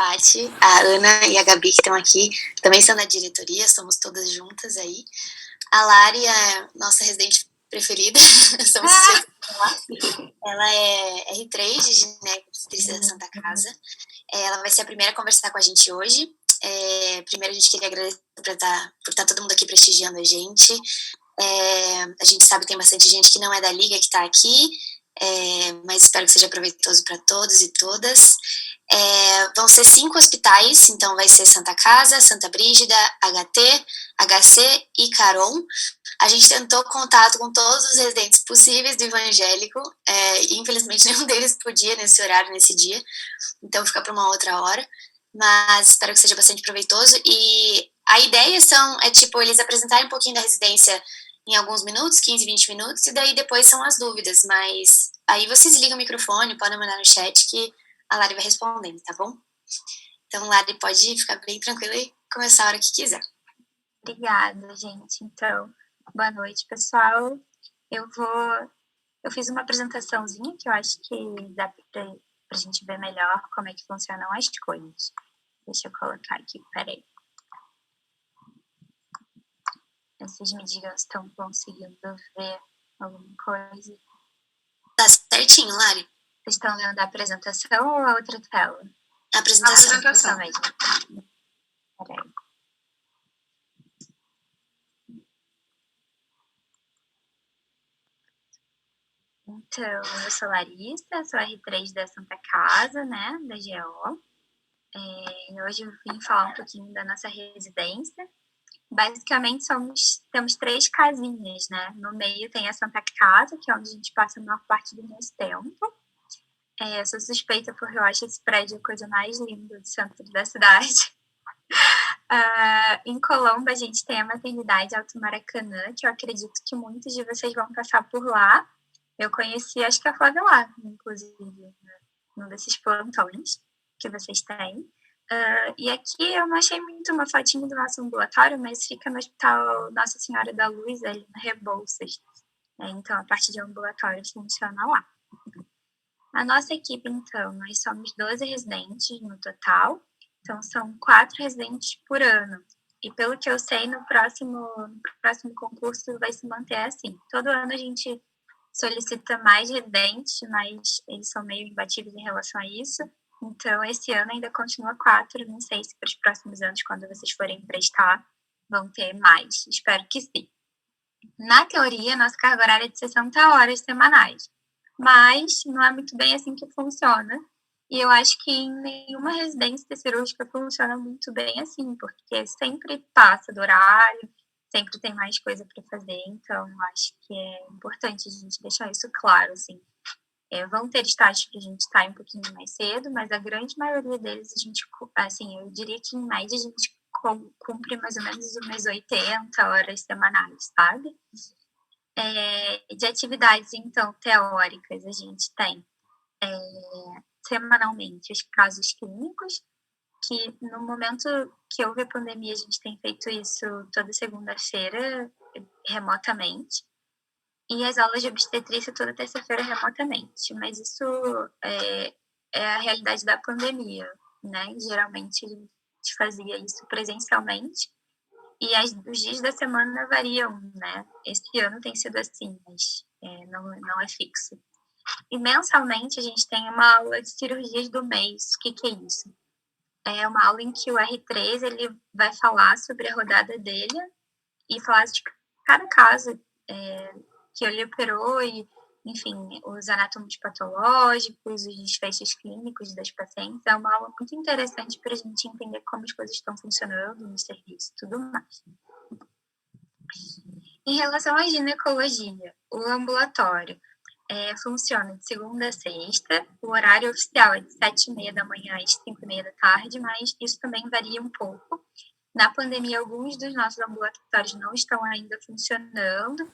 Paty, a Ana e a Gabi que estão aqui, também são da diretoria, somos todas juntas aí. A Lari é nossa residente preferida, somos suspeitas de falar. Ela é R3 de Gineco-Obstetrícia da Santa Casa. Ela vai ser a primeira a conversar com a gente hoje. Primeiro a gente queria agradecer por estar todo mundo aqui prestigiando a gente. A gente sabe que tem bastante gente que não é da Liga que está aqui, mas espero que seja proveitoso para todos e todas. Vão ser 5 hospitais, então vai ser Santa Casa, Santa Brígida, HT, HC e Caron. A gente tentou contato com todos os residentes possíveis do evangélico, e infelizmente nenhum deles podia nesse horário, nesse dia, então fica para uma outra hora, mas espero que seja bastante proveitoso. E a ideia tipo, eles apresentarem um pouquinho da residência em alguns minutos, 15, 20 minutos, e daí depois são as dúvidas, mas aí vocês ligam o microfone, podem mandar no chat que a Lari vai respondendo, tá bom? Então, Lari, pode ficar bem tranquila e começar a hora que quiser. Obrigada, gente. Então, boa noite, pessoal. Eu fiz uma apresentaçãozinha que eu acho que dá pra gente ver melhor como é que funcionam as coisas. Deixa eu colocar aqui, peraí. Vocês me digam se estão conseguindo ver alguma coisa. Tá certinho, Lari. Vocês estão vendo a apresentação ou a outra tela? A apresentação mesmo. Peraí. Então, eu sou Larissa, sou R3 da Santa Casa, né, da GO. E hoje eu vim falar um pouquinho da nossa residência. Basicamente, temos 3 casinhas, né? No meio tem a Santa Casa, que é onde a gente passa a maior parte do nosso tempo. Eu sou suspeita porque eu acho esse prédio a coisa mais linda do centro da cidade. Em Colombo, a gente tem a maternidade Alto Maracanã, que eu acredito que muitos de vocês vão passar por lá. Eu conheci, acho que a Flávia lá, inclusive, num desses plantões que vocês têm. E aqui eu não achei muito uma fotinha do nosso ambulatório, mas fica no Hospital Nossa Senhora da Luz, ali na Rebouças. Então, a parte de ambulatório funciona lá. A nossa equipe, então, nós somos 12 residentes no total. Então, são 4 residentes por ano. E pelo que eu sei, no próximo concurso vai se manter assim. Todo ano a gente solicita mais residentes, mas eles são meio imbatíveis em relação a isso. Então, esse ano ainda continua 4. Não sei se para os próximos anos, quando vocês forem prestar, vão ter mais. Espero que sim. Na teoria, nossa carga horária é de 60 horas semanais. Mas não é muito bem assim que funciona. E eu acho que em nenhuma residência cirúrgica funciona muito bem assim, porque sempre passa do horário, sempre tem mais coisa para fazer. Então, eu acho que é importante a gente deixar isso claro, assim. Vão ter estágios que a gente sai um pouquinho mais cedo, mas a grande maioria deles a gente, assim, eu diria que em média a gente cumpre mais ou menos umas 80 horas semanais, sabe? De atividades, então, teóricas, a gente tem semanalmente os casos clínicos, que no momento que houve a pandemia, a gente tem feito isso toda segunda-feira, remotamente. E as aulas de obstetrícia toda terça-feira remotamente. Mas isso é a realidade da pandemia, né? Geralmente a gente fazia isso presencialmente. E os dias da semana variam, né? Esse ano tem sido assim, mas não é fixo. E mensalmente a gente tem uma aula de cirurgias do mês. O que é isso? É uma aula em que o R3 ele vai falar sobre a rodada dele e falar de cada caso que ele operou e, enfim, os anatomias patológicos, os desfechos clínicos das pacientes. É uma aula muito interessante para a gente entender como as coisas estão funcionando no serviço e tudo mais. Em relação à ginecologia, o ambulatório funciona de segunda a sexta. O horário oficial é de 7h30 da manhã às 5h30 da tarde, mas isso também varia um pouco. Na pandemia, alguns dos nossos ambulatórios não estão ainda funcionando.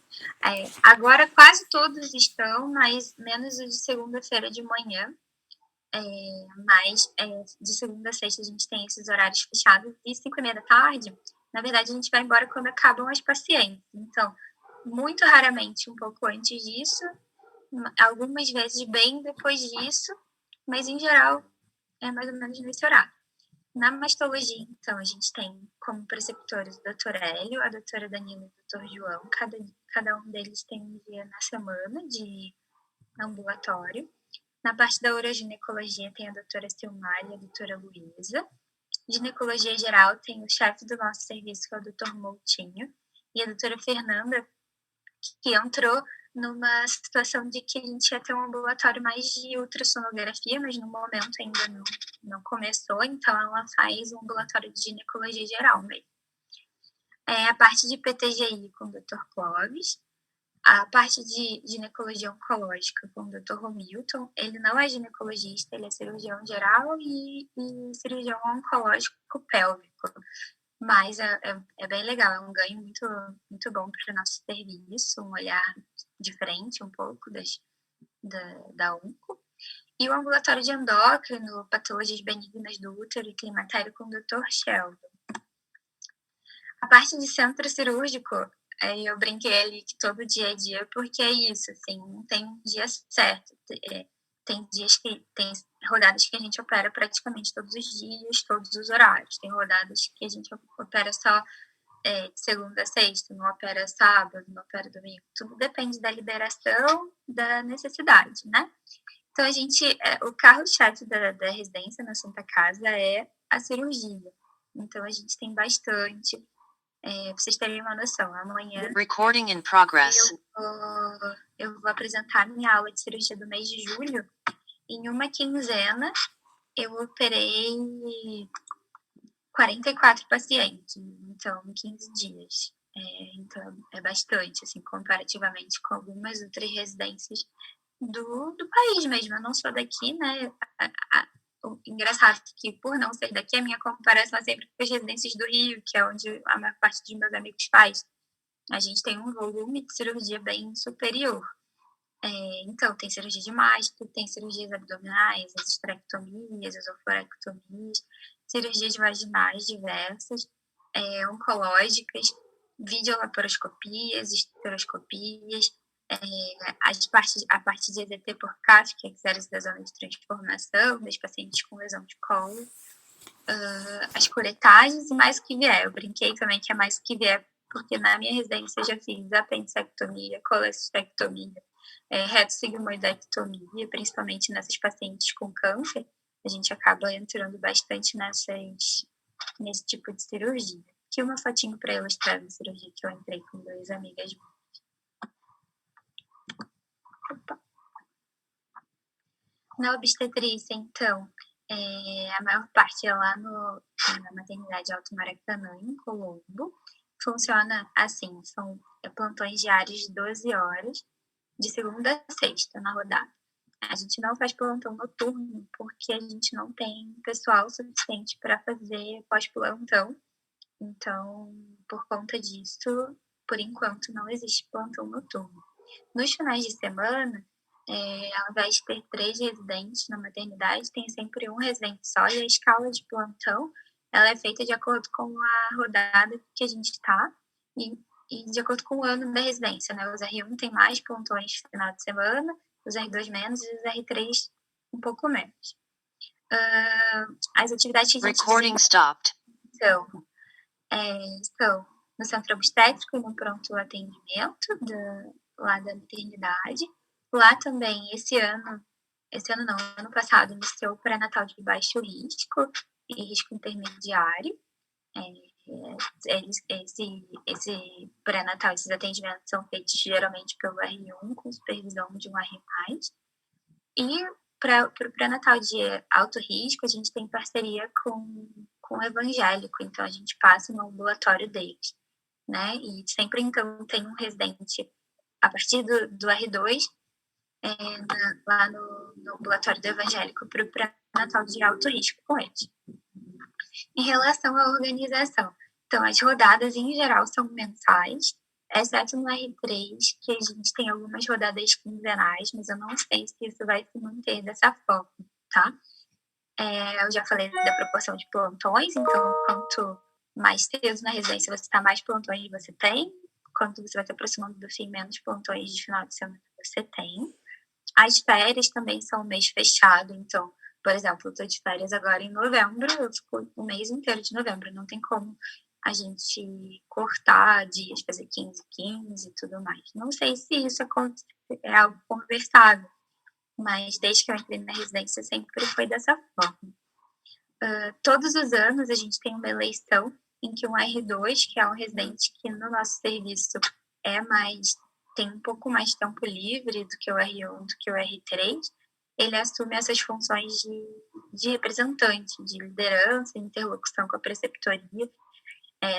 Agora, quase todos estão, mas menos o de segunda-feira de manhã. Mas de segunda a sexta a gente tem esses horários fechados. E 5h30 da tarde, na verdade, a gente vai embora quando acabam as pacientes. Então, muito raramente um pouco antes disso, algumas vezes bem depois disso, mas em geral é mais ou menos nesse horário. Na mastologia, então, a gente tem como preceptores o Dr. Hélio, a doutora Danila e o Dr. João. Cada um deles tem um dia na semana de ambulatório. Na parte da uroginecologia tem a doutora Silmar e a doutora Luísa. Ginecologia geral tem o chefe do nosso serviço, que é o Dr. Moutinho, e a doutora Fernanda, que entrou numa situação de que a gente ia ter um ambulatório mais de ultrassonografia, mas no momento ainda não começou, então ela faz um ambulatório de ginecologia geral mesmo. A parte de PTGI com o Dr. Clóvis, a parte de ginecologia oncológica com o Dr. Romilton. Ele não é ginecologista, ele é cirurgião geral e cirurgião oncológico pélvico. Mas é bem legal, é um ganho muito, muito bom para o nosso serviço, um olhar diferente um pouco da onco. E o ambulatório de endócrino, patologias benignas do útero e climatério com o Dr. Sheldon. A parte de centro cirúrgico, eu brinquei ali que todo dia é dia, porque é isso, assim, não tem um dia certo. Tem dias que tem rodadas que a gente opera praticamente todos os dias, todos os horários. Tem rodadas que a gente opera só de segunda a sexta, não opera sábado, não opera domingo. Tudo depende da liberação, da necessidade, né? Então, o carro-chefe da residência na Santa Casa é a cirurgia. Então, a gente tem bastante. Pra vocês terem uma noção, amanhã Recording in progress. eu vou apresentar a minha aula de cirurgia do mês de julho. Em uma quinzena, eu operei 44 pacientes, então, em 15 dias. Então, é bastante, assim, comparativamente com algumas outras residências do país mesmo. Eu não sou daqui, né? O engraçado é que, por não ser daqui, a minha comparação é sempre com as residências do Rio, que é onde a maior parte dos meus amigos faz. A gente tem um volume de cirurgia bem superior. Então, tem cirurgia de mastro, tem cirurgias abdominais, as esterectomias, as oforectomias, cirurgias vaginais diversas, oncológicas, videolaparoscopias, esteroscopias, a parte de EZT por CAF, que é exército da zona de transformação, das pacientes com lesão de colo, as curetagens e mais o que vier. Eu brinquei também que é mais o que vier, porque na minha residência eu já fiz apendicectomia, colestectomia, retossigmoidectomia, principalmente nessas pacientes com câncer. A gente acaba entrando bastante nesse tipo de cirurgia. Aqui uma fotinho para ilustrar a cirurgia que eu entrei com 2 amigas minhas. Na obstetrícia, então, a maior parte é lá na maternidade Alto Maracanã, em Colombo. Funciona assim, são plantões diários de 12 horas, de segunda a sexta, na rodada. A gente não faz plantão noturno, porque a gente não tem pessoal suficiente para fazer pós-plantão. Então, por conta disso, por enquanto, não existe plantão noturno. Nos finais de semana, ao invés de ter 3 residentes na maternidade, tem sempre um residente só, e a escala de plantão ela é feita de acordo com a rodada que a gente está e de acordo com o ano da residência, né? Os R1 tem mais plantões no final de semana, os R2 menos e os R3 um pouco menos. As atividades que a gente Recording stopped. São no centro obstétrico e no pronto atendimento lá da maternidade. Lá também, ano passado, iniciou o pré-natal de baixo risco e risco intermediário. Esse pré-natal, esses atendimentos são feitos geralmente pelo R1, com supervisão de um R+. E para o pré-natal de alto risco, a gente tem parceria com o evangélico, então a gente passa no ambulatório deles, né? E sempre, então, tem um residente a partir do R2, lá no ambulatório do evangélico para o pré-natal de alto risco com eles. Em relação à organização, então as rodadas em geral são mensais, exceto no R3, que a gente tem algumas rodadas quinzenais, mas eu não sei se isso vai se manter dessa forma, tá? Eu já falei da proporção de plantões, então quanto mais cedo na residência você está, mais plantões você tem. Quanto você vai se aproximando do fim, menos plantões de final de semana você tem. As férias também são um mês fechado, então, Por exemplo, eu tô de férias agora em novembro, eu fico o mês inteiro de novembro, não tem como a gente cortar dias, fazer 15, 15 e tudo mais. Não sei se isso é algo conversável, mas desde que eu entrei na residência sempre foi dessa forma. Todos os anos a gente tem uma eleição em que um R2, que é um residente que no nosso serviço tem um pouco mais de tempo livre do que o R1, do que o R3, ele assume essas funções de representante, de liderança, interlocução com a preceptoria.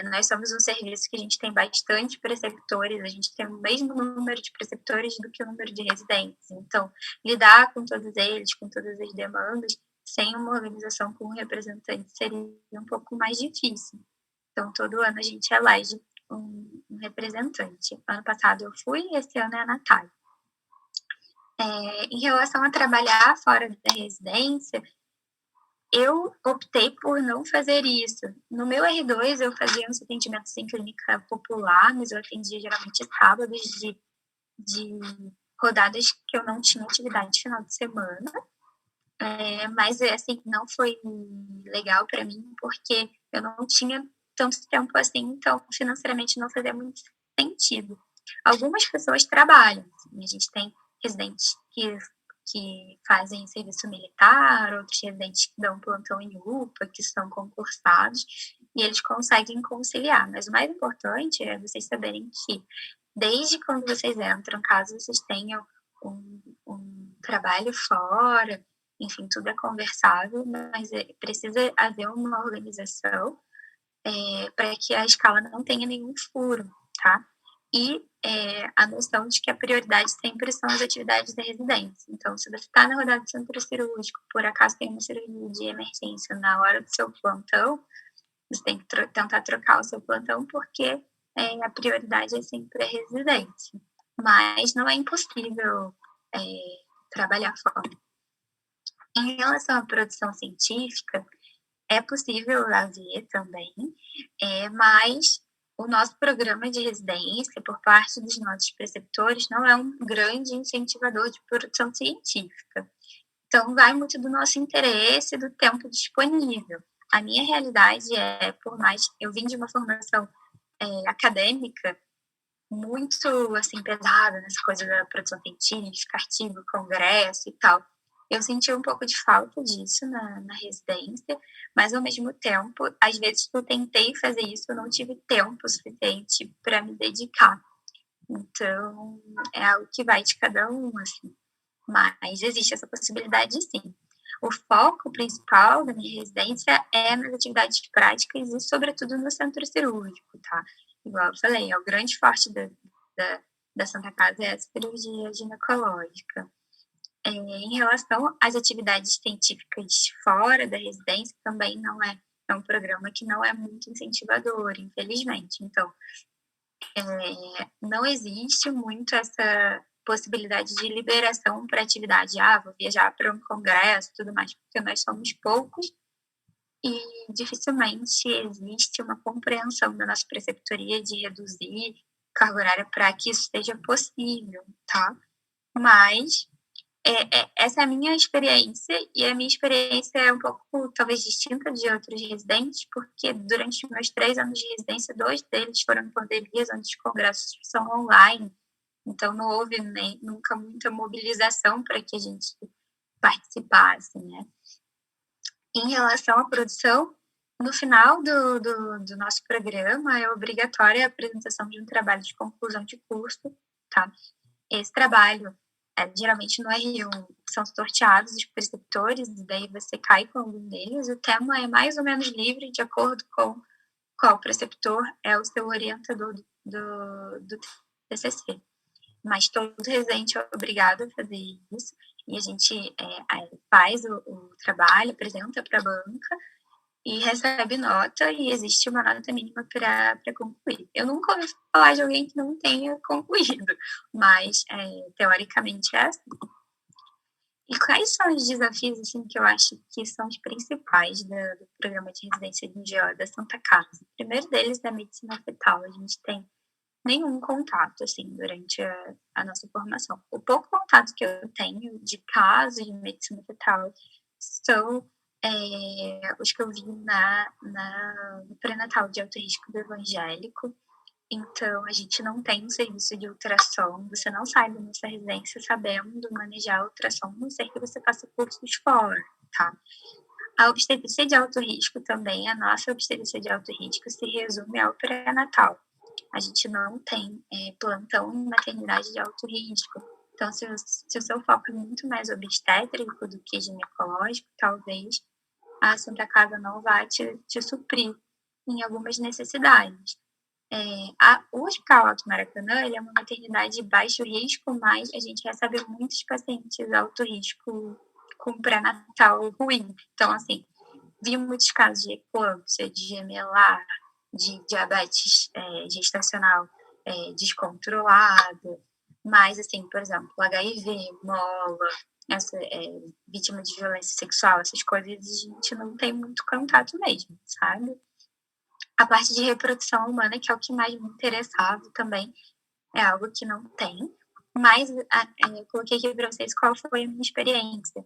Nós somos um serviço que a gente tem bastante preceptores, a gente tem o mesmo número de preceptores do que o número de residentes. Então, lidar com todos eles, com todas as demandas, sem uma organização com um representante seria um pouco mais difícil. Então, todo ano a gente elege um representante. Ano passado eu fui, esse ano é a Natália. Em relação a trabalhar fora da residência, eu optei por não fazer isso. No meu R2, eu fazia uns atendimentos em clínica popular, mas eu atendia geralmente sábados de rodadas que eu não tinha atividade final de semana. Mas, assim, não foi legal para mim, porque eu não tinha tanto tempo assim, então financeiramente não fazia muito sentido. Algumas pessoas trabalham, assim, a gente tem residentes que fazem serviço militar, outros residentes que dão plantão em UPA, que são concursados, e eles conseguem conciliar. Mas o mais importante é vocês saberem que, desde quando vocês entram, caso vocês tenham um trabalho fora, enfim, tudo é conversável, mas precisa haver uma organização para que a escala não tenha nenhum furo, tá? E a noção de que a prioridade sempre são as atividades da residência. Então, se você está na rodada de centro cirúrgico, por acaso tem uma cirurgia de emergência na hora do seu plantão, você tem que tentar trocar o seu plantão, porque a prioridade é sempre a residência. Mas não é impossível trabalhar fora. Em relação à produção científica, é possível haver também, mas o nosso programa de residência, por parte dos nossos preceptores, não é um grande incentivador de produção científica. Então, vai muito do nosso interesse e do tempo disponível. A minha realidade por mais eu vim de uma formação acadêmica muito, assim, pesada nessa coisa da produção científica, artigo, congresso e tal. Eu senti um pouco de falta disso na residência, mas ao mesmo tempo, às vezes que eu tentei fazer isso, eu não tive tempo suficiente para me dedicar. Então, é algo que vai de cada um, assim. Mas existe essa possibilidade, sim. O foco principal da minha residência é nas atividades práticas e, sobretudo, no centro cirúrgico, tá? Igual eu falei, o grande forte da Santa Casa é a cirurgia ginecológica. Em relação às atividades científicas fora da residência, também não é um programa que não é muito incentivador, infelizmente. Então, não existe muito essa possibilidade de liberação para atividade. Vou viajar para um congresso e tudo mais, porque nós somos poucos e dificilmente existe uma compreensão da nossa preceptoria de reduzir carga horária para que isso seja possível, tá? Mas essa é a minha experiência, e a minha experiência é um pouco, talvez, distinta de outros residentes, porque durante os meus 3 anos de residência, 2 deles foram pandemias, onde os congressos são online, então não houve nunca muita mobilização para que a gente participasse, né? Em relação à produção, no final do nosso programa, é obrigatória a apresentação de um trabalho de conclusão de curso, tá? Esse trabalho, geralmente no R1, são sorteados os preceptores, e daí você cai com algum deles. O tema é mais ou menos livre, de acordo com qual preceptor é o seu orientador do TCC. Mas todo residente é obrigado a fazer isso, e a gente faz o trabalho, apresenta para a banca, e recebe nota, e existe uma nota mínima para concluir. Eu nunca ouvi falar de alguém que não tenha concluído, mas teoricamente é assim. E quais são os desafios, assim, que eu acho que são os principais do programa de residência de NGO da Santa Casa? O primeiro deles é a medicina fetal. A gente tem nenhum contato, assim, durante a nossa formação. O pouco contato que eu tenho de casos de medicina fetal são os que eu vi no pré-natal de alto risco do evangélico. Então, a gente não tem um serviço de ultrassom, você não sai da nossa residência sabendo manejar ultrassom, a não ser que você faça cursos fora, tá? A obstetrícia de alto risco também, a nossa obstetrícia de alto risco se resume ao pré-natal. A gente não tem plantão em maternidade de alto risco. Então, se o seu foco é muito mais obstétrico do que ginecológico, talvez a Santa Casa não vá te suprir em algumas necessidades. O Hospital Alto Maracanã ele é uma maternidade de baixo risco, mas a gente recebe muitos pacientes de alto risco com pré-natal ruim. Então, assim, vi muitos casos de eclâmpsia, de gemelar, de diabetes gestacional descontrolada, mas, assim, por exemplo, HIV, mola, vítima de violência sexual, essas coisas a gente não tem muito contato mesmo, sabe? A parte de reprodução humana, que é o que mais me interessava também, é algo que não tem. Mas eu coloquei aqui para vocês qual foi a minha experiência.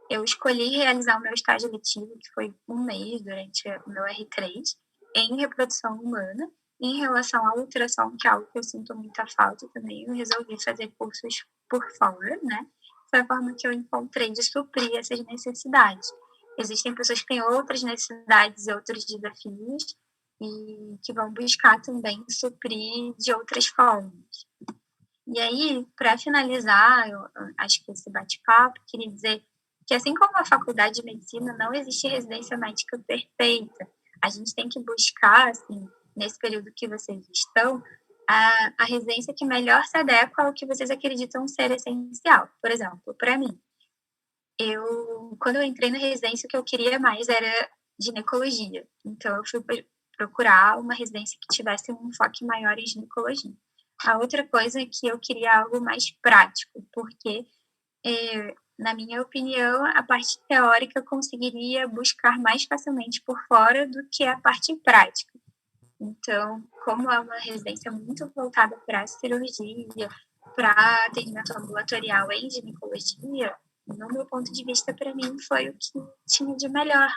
Eu escolhi realizar o meu estágio letivo, que foi 1 mês durante o meu R3, em reprodução humana. E em relação à ultrassom, que é algo que eu sinto muita falta também, eu resolvi fazer cursos por fora, né? Foi a forma que eu encontrei de suprir essas necessidades. Existem pessoas que têm outras necessidades e outros desafios, e que vão buscar também suprir de outras formas. E aí, para finalizar, eu acho que esse bate-papo, queria dizer que, assim como a faculdade de medicina, não existe residência médica perfeita. A gente tem que buscar, assim, nesse período que vocês estão, a residência que melhor se adequa ao que vocês acreditam ser essencial. Por exemplo, para mim, quando eu entrei na residência, o que eu queria mais era ginecologia. Então, eu fui procurar uma residência que tivesse um enfoque maior em ginecologia. A outra coisa é que eu queria algo mais prático, porque, na minha opinião, a parte teórica eu conseguiria buscar mais facilmente por fora do que a parte prática. Então, como é uma residência muito voltada para a cirurgia, para atendimento ambulatorial em ginecologia, no meu ponto de vista, para mim, foi o que tinha de melhor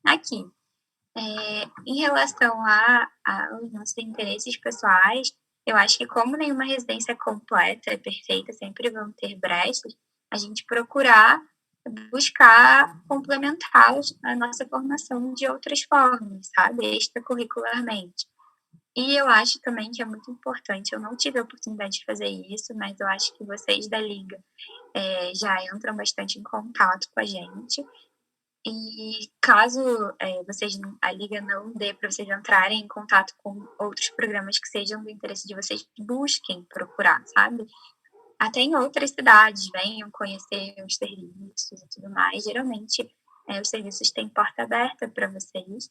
aqui. Em relação aos nossos interesses pessoais, eu acho que como nenhuma residência é completa, é perfeita, sempre vão ter brechas, a gente procurar buscar complementar a nossa formação de outras formas, sabe? Extracurricularmente. E eu acho também que é muito importante, eu não tive a oportunidade de fazer isso, mas eu acho que vocês da Liga já entram bastante em contato com a gente. E caso a Liga não dê para vocês entrarem em contato com outros programas que sejam do interesse de vocês, busquem procurar, sabe? Até em outras cidades, venham conhecer os serviços e tudo mais. Geralmente, os serviços têm porta aberta para vocês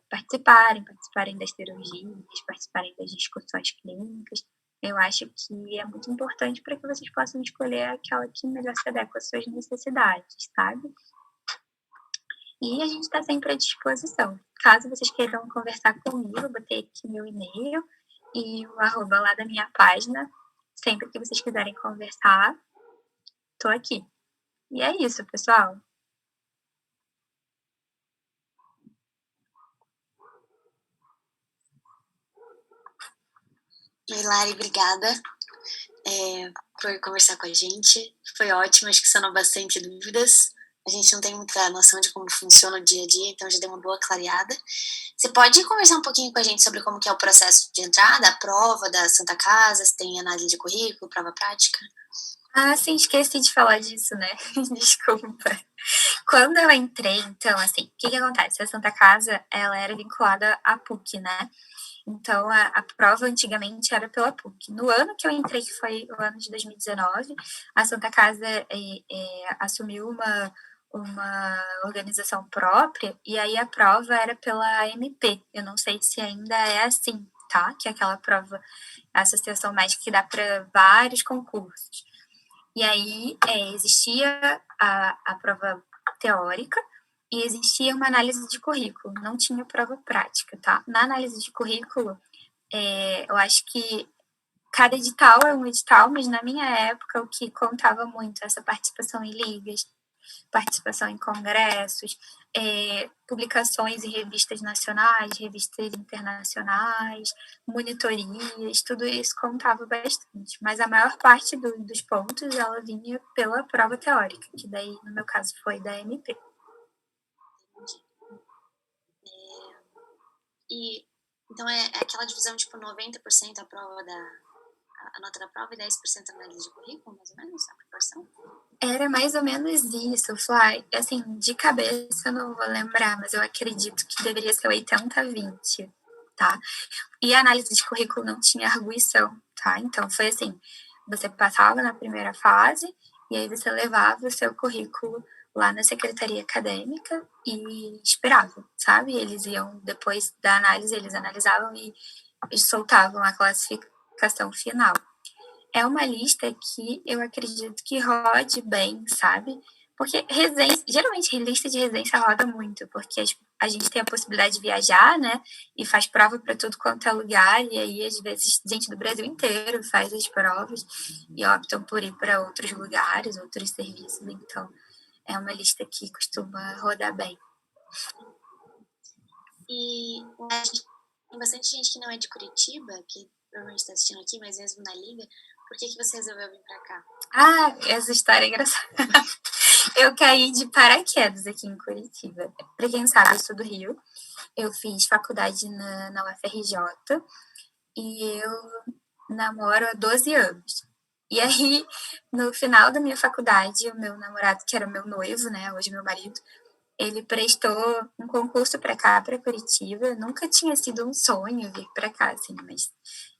participarem das cirurgias, participarem das discussões clínicas. Eu acho que é muito importante para que vocês possam escolher aquela que melhor se adequa às suas necessidades, sabe? E a gente está sempre à disposição. Caso vocês queiram conversar comigo, eu botei aqui meu e-mail e o arroba lá da minha página. Sempre que vocês quiserem conversar, estou aqui. E é isso, pessoal. Oi, Lari, obrigada por conversar com a gente. Foi ótimo, acho que sanou bastante dúvidas. A gente não tem muita noção de como funciona o dia a dia, então já deu uma boa clareada. Você pode conversar um pouquinho com a gente sobre como que é o processo de entrada, a prova da Santa Casa, se tem análise de currículo, prova prática? Ah, sim, esqueci de falar disso, né? Desculpa. Quando eu entrei, então, assim, o que acontece? A Santa Casa, ela era vinculada à PUC, né? Então, a prova antigamente era pela PUC. No ano que eu entrei, que foi o ano de 2019, a Santa Casa assumiu uma organização própria, e aí a prova era pela AMP. Eu não sei se ainda é assim, tá? Que é aquela prova, a Associação Médica que dá para vários concursos. E aí existia a prova teórica e existia uma análise de currículo, não tinha prova prática, tá? Na análise de currículo, eu acho que cada edital é um edital, mas na minha época o que contava muito essa participação em ligas, participação em congressos, publicações em revistas nacionais, revistas internacionais, monitorias, tudo isso contava bastante. Mas a maior parte dos pontos, ela vinha pela prova teórica, que daí, no meu caso, foi da MP. E, então, é aquela divisão, tipo, 90% a prova a nota da prova e 10% a análise de currículo, mais ou menos, a proporção? Era mais ou menos isso, Fly. Assim, de cabeça eu não vou lembrar, mas eu acredito que deveria ser 80-20, tá? E a análise de currículo não tinha arguição, tá? Então, foi assim, você passava na primeira fase e aí você levava o seu currículo lá na secretaria acadêmica e esperava, sabe? Eles iam, depois da análise, eles analisavam e soltavam a classificação final. É uma lista que eu acredito que rode bem, sabe? Porque geralmente lista de residência roda muito, porque a gente tem a possibilidade de viajar, né? E faz prova para tudo quanto é lugar, e aí às vezes gente do Brasil inteiro faz as provas e optam por ir para outros lugares, outros serviços. Então, é uma lista que costuma rodar bem. E tem bastante gente que não é de Curitiba, que provavelmente está assistindo aqui, mas mesmo na Liga. Por que você resolveu vir para cá? Ah, essa história é engraçada. Eu caí de paraquedas aqui em Curitiba. Para quem sabe, eu sou do Rio. Eu fiz faculdade na UFRJ e eu namoro há 12 anos. E aí, no final da minha faculdade, o meu namorado, que era meu noivo, né, hoje meu marido, ele prestou um concurso para cá, para Curitiba. Nunca tinha sido um sonho vir para cá, assim, mas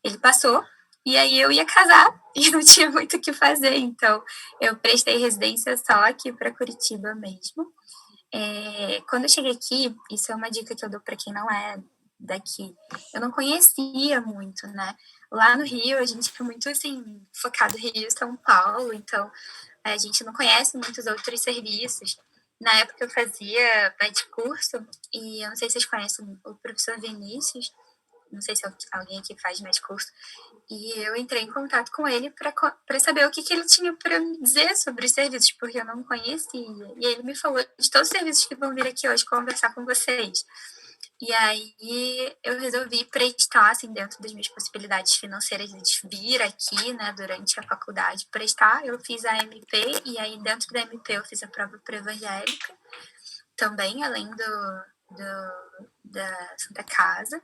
ele passou. E aí eu ia casar e não tinha muito o que fazer. Então, eu prestei residência só aqui para Curitiba mesmo. Quando eu cheguei aqui, isso é uma dica que eu dou para quem não é daqui. Eu não conhecia muito, né? Lá no Rio, a gente é muito, assim, focado em Rio e São Paulo. Então, a gente não conhece muitos outros serviços. Na época eu fazia curso e eu não sei se vocês conhecem o professor Vinícius, não sei se alguém aqui faz curso, e eu entrei em contato com ele para saber o que ele tinha para me dizer sobre os serviços, porque eu não conhecia. E ele me falou de todos os serviços que vão vir aqui hoje conversar com vocês. E aí eu resolvi prestar, assim, dentro das minhas possibilidades financeiras de vir aqui, né, durante a faculdade, prestar. Eu fiz a MP e aí dentro da MP eu fiz a prova pré-evangélica também, além da Santa Casa.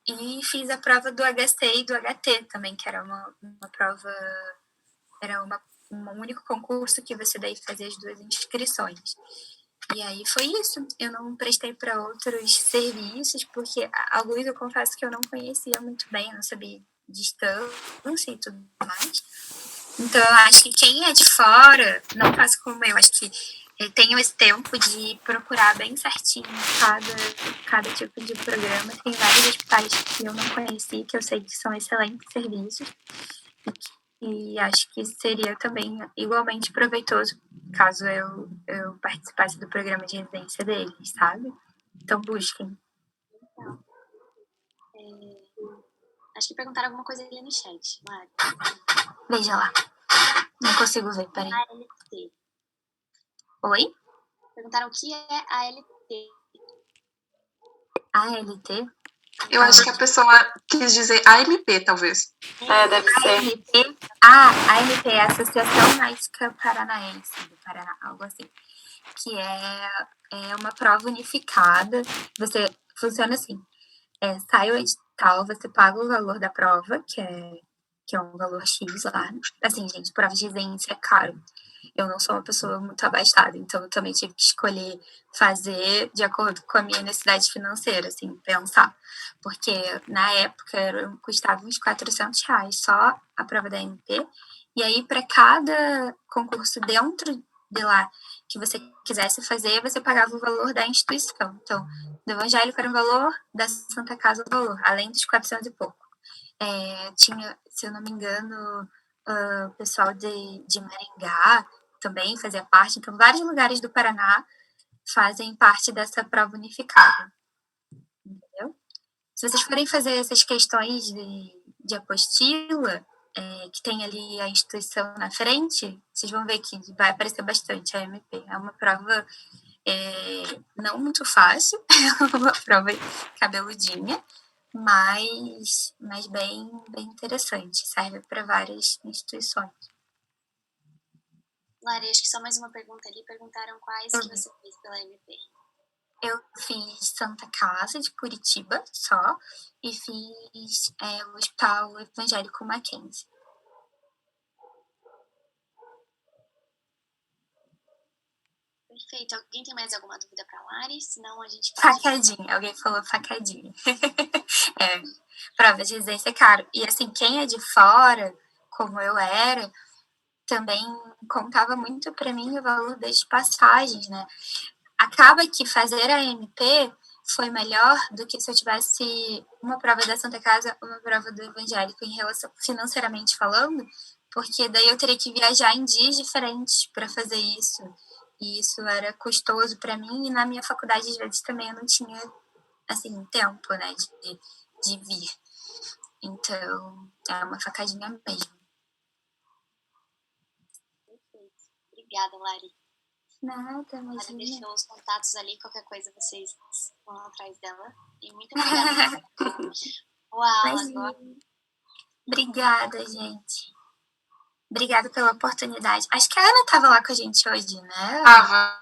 E fiz a prova do HC e do HT também, que era uma prova, era um único concurso que você daí fazia as duas inscrições. E aí foi isso. Eu não prestei para outros serviços, porque alguns eu confesso que eu não conhecia muito bem, eu não sabia distância e tudo mais. Então eu acho que quem é de fora não faça como eu. Acho que tenho esse tempo de procurar bem certinho cada tipo de programa. Tem vários hospitais que eu não conheci, que eu sei que são excelentes serviços. E acho que seria também igualmente proveitoso caso eu participasse do programa de residência deles, sabe? Então busquem. Acho que perguntaram alguma coisa ali no chat, Mari. Veja lá. Não consigo ver, peraí. ALT. Oi? Perguntaram o que é ALT. ALT? Eu acho que a pessoa quis dizer AMP, talvez. Deve ser. AMP? A AMP é a Associação Médica Paranaense do Paraná, algo assim. Que é uma prova unificada. Funciona assim. Sai o edital, você paga o valor da prova, que é um valor X lá. Assim, gente, prova de residência é caro. Eu não sou uma pessoa muito abastada, então eu também tive que escolher fazer de acordo com a minha necessidade financeira, assim, pensar. Porque na época custava uns R$400 só a prova da MP, e aí para cada concurso dentro de lá que você quisesse fazer, você pagava o valor da instituição. Então, do evangélico era um valor, da Santa Casa um valor, além dos 400 e pouco. Tinha, se eu não me engano, o pessoal de Maringá também fazia parte. Então, vários lugares do Paraná fazem parte dessa prova unificada. Entendeu? Se vocês forem fazer essas questões de apostila, que tem ali a instituição na frente, vocês vão ver que vai aparecer bastante a MP. É uma prova não muito fácil, é uma prova cabeludinha, mas bem interessante. Serve para várias instituições. Lari, acho que só mais uma pergunta ali. Perguntaram quais que você fez pela MP. Eu fiz Santa Casa de Curitiba só e fiz o Hospital Evangélico Mackenzie. Perfeito. Alguém tem mais alguma dúvida para a Lari? Senão a gente pode... Facadinha. Alguém falou facadinha. Prova de residência é caro. E assim, quem é de fora, como eu era, também contava muito para mim o valor das passagens, né? Acaba que fazer a MP foi melhor do que se eu tivesse uma prova da Santa Casa, uma prova do Evangélico em relação, financeiramente falando, porque daí eu teria que viajar em dias diferentes para fazer isso. E isso era custoso para mim, e na minha faculdade, às vezes, também eu não tinha, assim, tempo, né, de vir. Então, é uma facadinha mesmo. Perfeito. Obrigada, Lari. Nada, mas... Ela deixou os contatos ali, qualquer coisa vocês vão atrás dela. E muito obrigada. Uau, agora... Obrigada, gente. Obrigada pela oportunidade. Acho que a Ana estava lá com a gente hoje, né? Tava.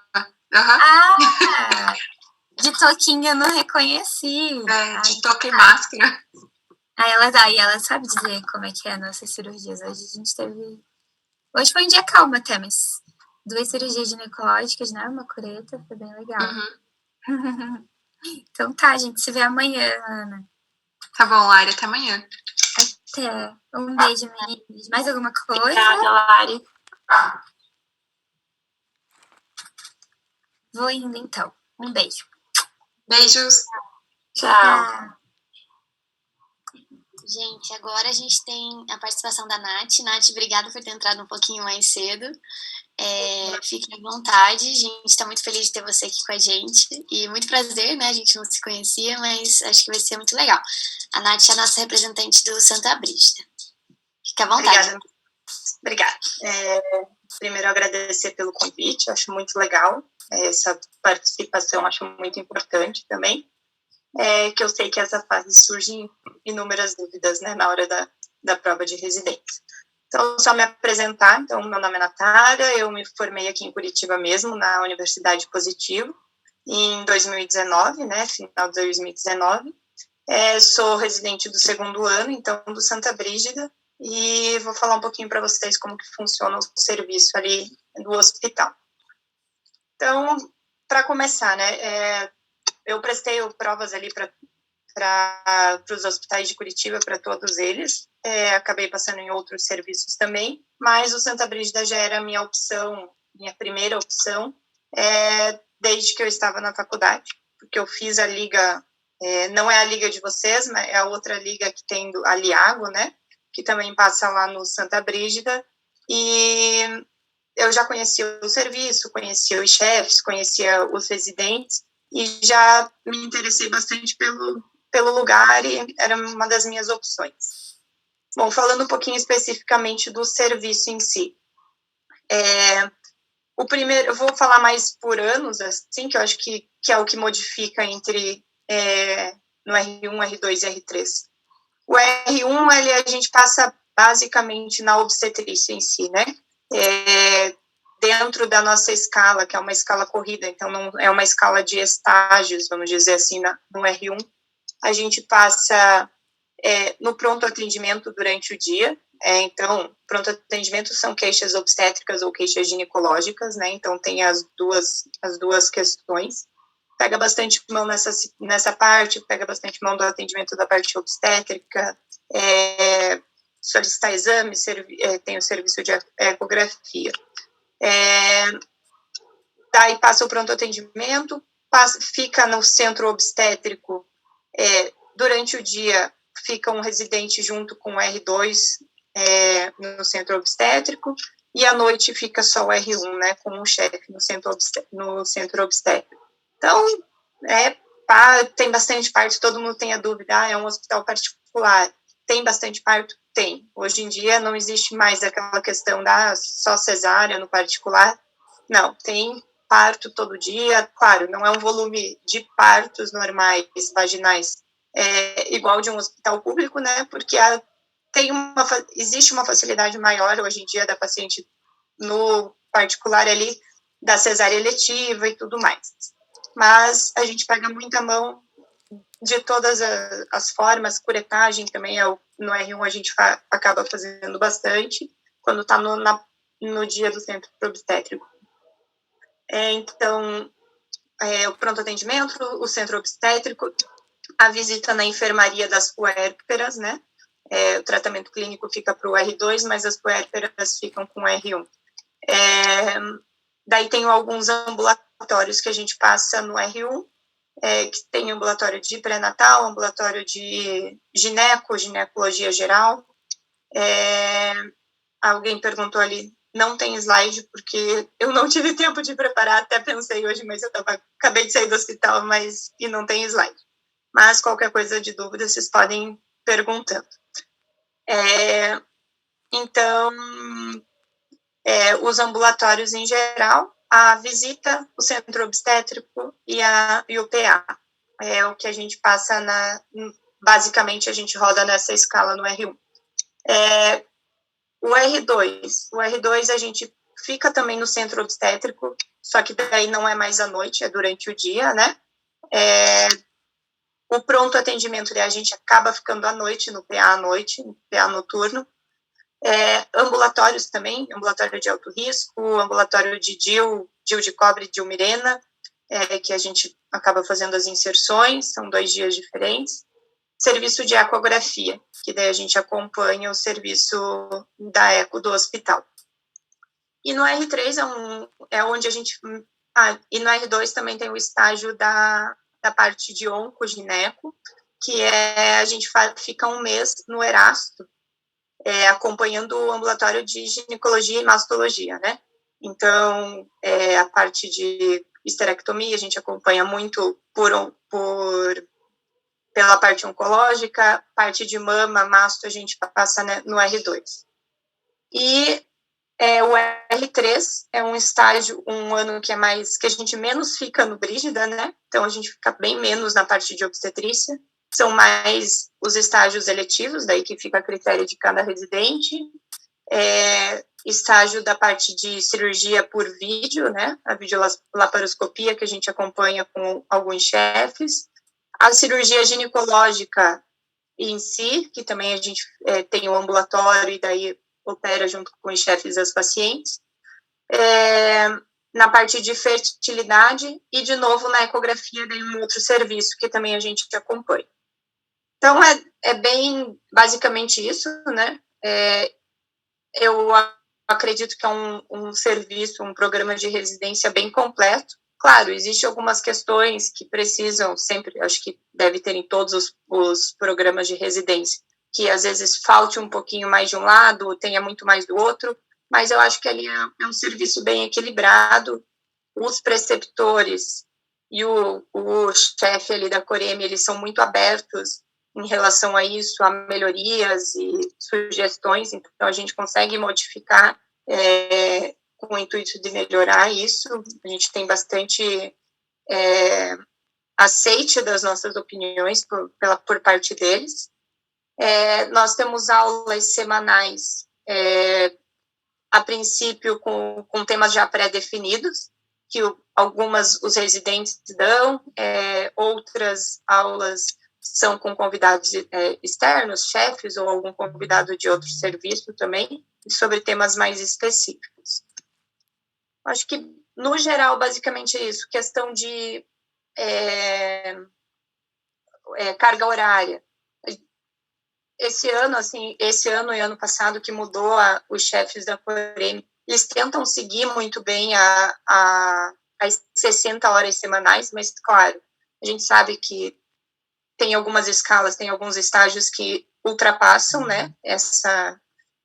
Ah! De toquinha eu não reconheci. De toque e máscara. Aí ela sabe dizer como é que é a nossa cirurgias. Hoje a gente teve... Hoje foi um dia calmo até, mas 2 cirurgias ginecológicas, né? Uma cureta, foi bem legal. Uhum. Então tá, a gente se vê amanhã, Ana. Tá bom, Lari, até amanhã. Até. Um beijo, meninas. Mais alguma coisa? Obrigada, Lari. Vou indo, então. Um beijo. Beijos. Tchau. Gente, agora a gente tem a participação da Nath. Nath, obrigada por ter entrado um pouquinho mais cedo. Fique à vontade, a gente está muito feliz de ter você aqui com a gente. E muito prazer, né? A gente não se conhecia, mas acho que vai ser muito legal. A Nath é a nossa representante do Santa Brígida. Fique à vontade. Obrigada. Primeiro, agradecer pelo convite, acho muito legal. Essa participação acho muito importante também. Que eu sei que essa fase surgem inúmeras dúvidas, né, na hora da prova de residência. Então, só me apresentar. Então, meu nome é Natália, eu me formei aqui em Curitiba mesmo, na Universidade Positivo, em 2019, né, final de 2019. Sou residente do 2º ano, então, do Santa Brígida, e vou falar um pouquinho para vocês como que funciona o serviço ali do hospital. Então, para começar, né, eu prestei provas ali para os hospitais de Curitiba, para todos eles, acabei passando em outros serviços também, mas o Santa Brígida já era a minha opção, minha primeira opção, desde que eu estava na faculdade, porque eu fiz a liga, não é a liga de vocês, mas é a outra liga que tem, a Liago, né, que também passa lá no Santa Brígida, e eu já conhecia o serviço, conhecia os chefes, conhecia os residentes, e já me interessei bastante pelo lugar, e era uma das minhas opções. Bom, falando um pouquinho especificamente do serviço em si. O primeiro, eu vou falar mais por anos, assim, que eu acho que é o que modifica entre no R1, R2 e R3. O R1, a gente passa basicamente na obstetrícia em si, né? Dentro da nossa escala, que é uma escala corrida, então não é uma escala de estágios, vamos dizer assim, no R1, a gente passa no pronto atendimento durante o dia. Então, pronto atendimento são queixas obstétricas ou queixas ginecológicas, né? Então tem as duas questões. Pega bastante mão nessa parte, pega bastante mão do atendimento da parte obstétrica, solicitar exames, tem o serviço de ecografia. Daí passa o pronto atendimento, fica no centro obstétrico, durante o dia fica um residente junto com o R2 no centro obstétrico, e à noite fica só o R1, né, com um chefe no centro obstétrico. Então, tem bastante parto, todo mundo tem a dúvida, é um hospital particular, tem bastante parto, tem. Hoje em dia não existe mais aquela questão da só cesárea no particular. Não, tem parto todo dia. Claro, não é um volume de partos normais, vaginais, igual de um hospital público, né? Porque existe uma facilidade maior hoje em dia da paciente no particular ali, da cesárea eletiva e tudo mais. Mas a gente pega muita mão de todas as formas, curetagem também, no R1 a gente acaba fazendo bastante, quando está no dia do centro obstétrico. Então, o pronto atendimento, o centro obstétrico, a visita na enfermaria das puérperas, né? O tratamento clínico fica para o R2, mas as puérperas ficam com o R1. Daí tem alguns ambulatórios que a gente passa no R1, que tem ambulatório de pré-natal, ambulatório de ginecologia geral. Alguém perguntou ali, não tem slide, porque eu não tive tempo de preparar, até pensei hoje, mas acabei de sair do hospital, e não tem slide. Mas qualquer coisa de dúvida, vocês podem ir perguntando. Então, os ambulatórios em geral, a visita, o centro obstétrico e o PA. É o que a gente passa basicamente a gente roda nessa escala no R1. O R2 a gente fica também no centro obstétrico, só que daí não é mais à noite, é durante o dia, né? O pronto atendimento, a gente acaba ficando à noite, no PA noturno. Ambulatórios também, ambulatório de alto risco, ambulatório de DIU de cobre, DIU Mirena, que a gente acaba fazendo as inserções, são 2 dias diferentes. Serviço de ecografia, que daí a gente acompanha o serviço da eco do hospital. E no R3 é onde a gente... e no R2 também tem o estágio da parte de oncogineco, que a gente fica 1 mês no Erasto, acompanhando o ambulatório de ginecologia e mastologia, né? Então, a parte de histerectomia a gente acompanha muito pela parte oncológica, parte de mama, masto, a gente passa, né, no R2. E o R3 é um estágio, um ano que a gente menos fica no Brígida, né? Então, a gente fica bem menos na parte de obstetrícia. São mais os estágios eletivos, daí que fica a critério de cada residente. Estágio da parte de cirurgia por vídeo, né? A videolaparoscopia, que a gente acompanha com alguns chefes. A cirurgia ginecológica em si, que também a gente tem o ambulatório e daí opera junto com os chefes das pacientes. Na parte de fertilidade e, de novo, na ecografia, daí um outro serviço que também a gente acompanha. Então, é bem basicamente isso, né? Eu acredito que é um serviço, um programa de residência bem completo. Claro, existem algumas questões que precisam sempre, acho que deve ter em todos os programas de residência, que às vezes falte um pouquinho mais de um lado, tenha muito mais do outro, mas eu acho que ali é um serviço bem equilibrado. Os preceptores e o chefe ali da Coreme, eles são muito abertos em relação a isso, a melhorias e sugestões, então a gente consegue modificar com o intuito de melhorar isso. A gente tem bastante aceite das nossas opiniões por parte deles. Nós temos aulas semanais, a princípio com temas já pré-definidos, que os residentes dão, outras aulas são com convidados externos, chefes ou algum convidado de outro serviço também, sobre temas mais específicos. Acho que, no geral, basicamente é isso. Questão de carga horária. Esse ano e ano passado, que mudou os chefes da Coreme, eles tentam seguir muito bem as 60 horas semanais, mas, claro, a gente sabe que tem algumas escalas, tem alguns estágios que ultrapassam, né,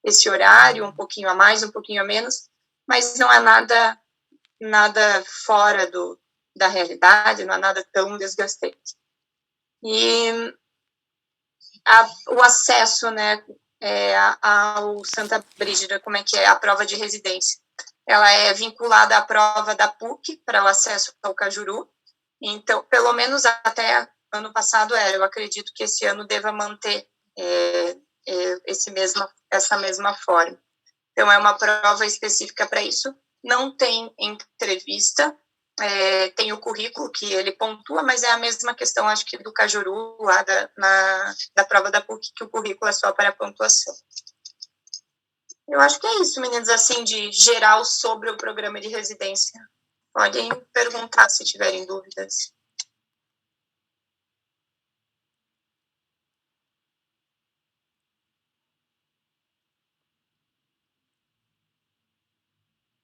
esse horário, um pouquinho a mais, um pouquinho a menos, mas não é nada fora da realidade, não é nada tão desgastante. E o acesso, né, ao Santa Brígida, como é que é a prova de residência. Ela é vinculada à prova da PUC para o acesso ao Cajuru, então, pelo menos até ano passado era, eu acredito que esse ano deva manter essa mesma forma. Então, é uma prova específica para isso, não tem entrevista, tem o currículo que ele pontua, mas é a mesma questão, acho que do Cajuru, lá da prova da PUC, que o currículo é só para pontuação. Eu acho que é isso, meninos, assim, de geral sobre o programa de residência. Podem perguntar se tiverem dúvidas.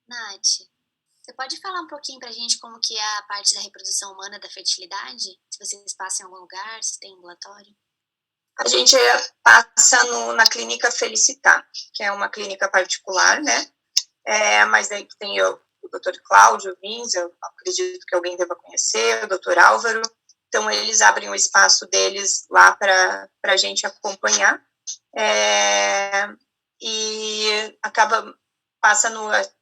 Nath, você pode falar um pouquinho pra gente como que é a parte da reprodução humana, da fertilidade? Se vocês passam em algum lugar, se tem ambulatório? A gente passa na Clínica Felicitar, que é uma clínica particular, né? Mas aí que tem o Dr. Cláudio Vins, eu acredito que alguém deva conhecer, o Dr. Álvaro. Então, eles abrem o espaço deles lá para a gente acompanhar. E passa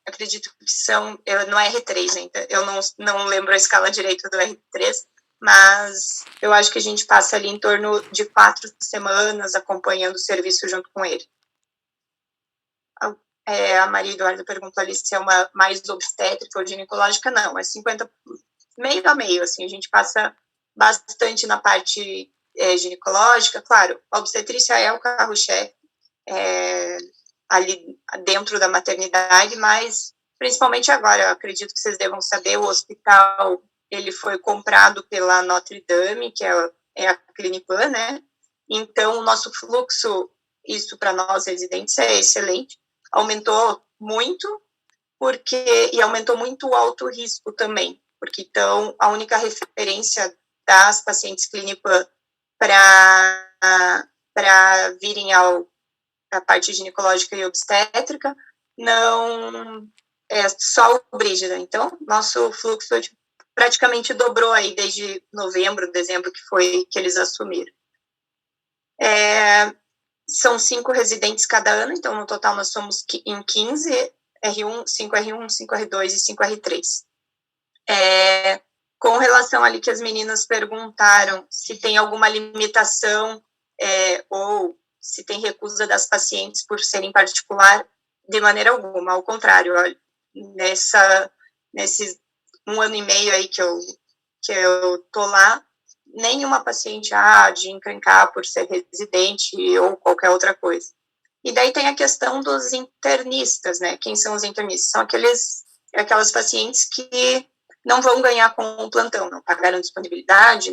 acredito que são, no R3, né? Eu não lembro a escala direito do R3, mas eu acho que a gente passa ali em torno de 4 semanas acompanhando o serviço junto com ele. A Maria Eduarda perguntou ali se é uma mais obstétrica ou ginecológica. Não, é 50, meio a meio, assim, a gente passa bastante na parte ginecológica. Claro, a obstetrícia é o carro-chefe ali dentro da maternidade, mas principalmente agora, eu acredito que vocês devam saber, o hospital, ele foi comprado pela Notre Dame, que é a Clinipan, né? Então, o nosso fluxo, isso para nós residentes é excelente, aumentou muito, e aumentou muito o alto risco também, porque então a única referência das pacientes Clinipan para virem a parte ginecológica e obstétrica não é só o Brígida. Então, nosso fluxo praticamente dobrou aí desde novembro, dezembro, que eles assumiram. São 5 residentes cada ano, então no total nós somos em 15, 5 R1, 5 R2 e 5 R3. Com relação ali que as meninas perguntaram se tem alguma limitação ou se tem recusa das pacientes por serem particular, de maneira alguma, ao contrário, nesses 1 ano e meio aí que eu tô lá, nenhuma paciente de encrencar por ser residente ou qualquer outra coisa. E daí tem a questão dos internistas, né? Quem são os internistas? São aquelas pacientes que não vão ganhar com o plantão, não pagaram disponibilidade,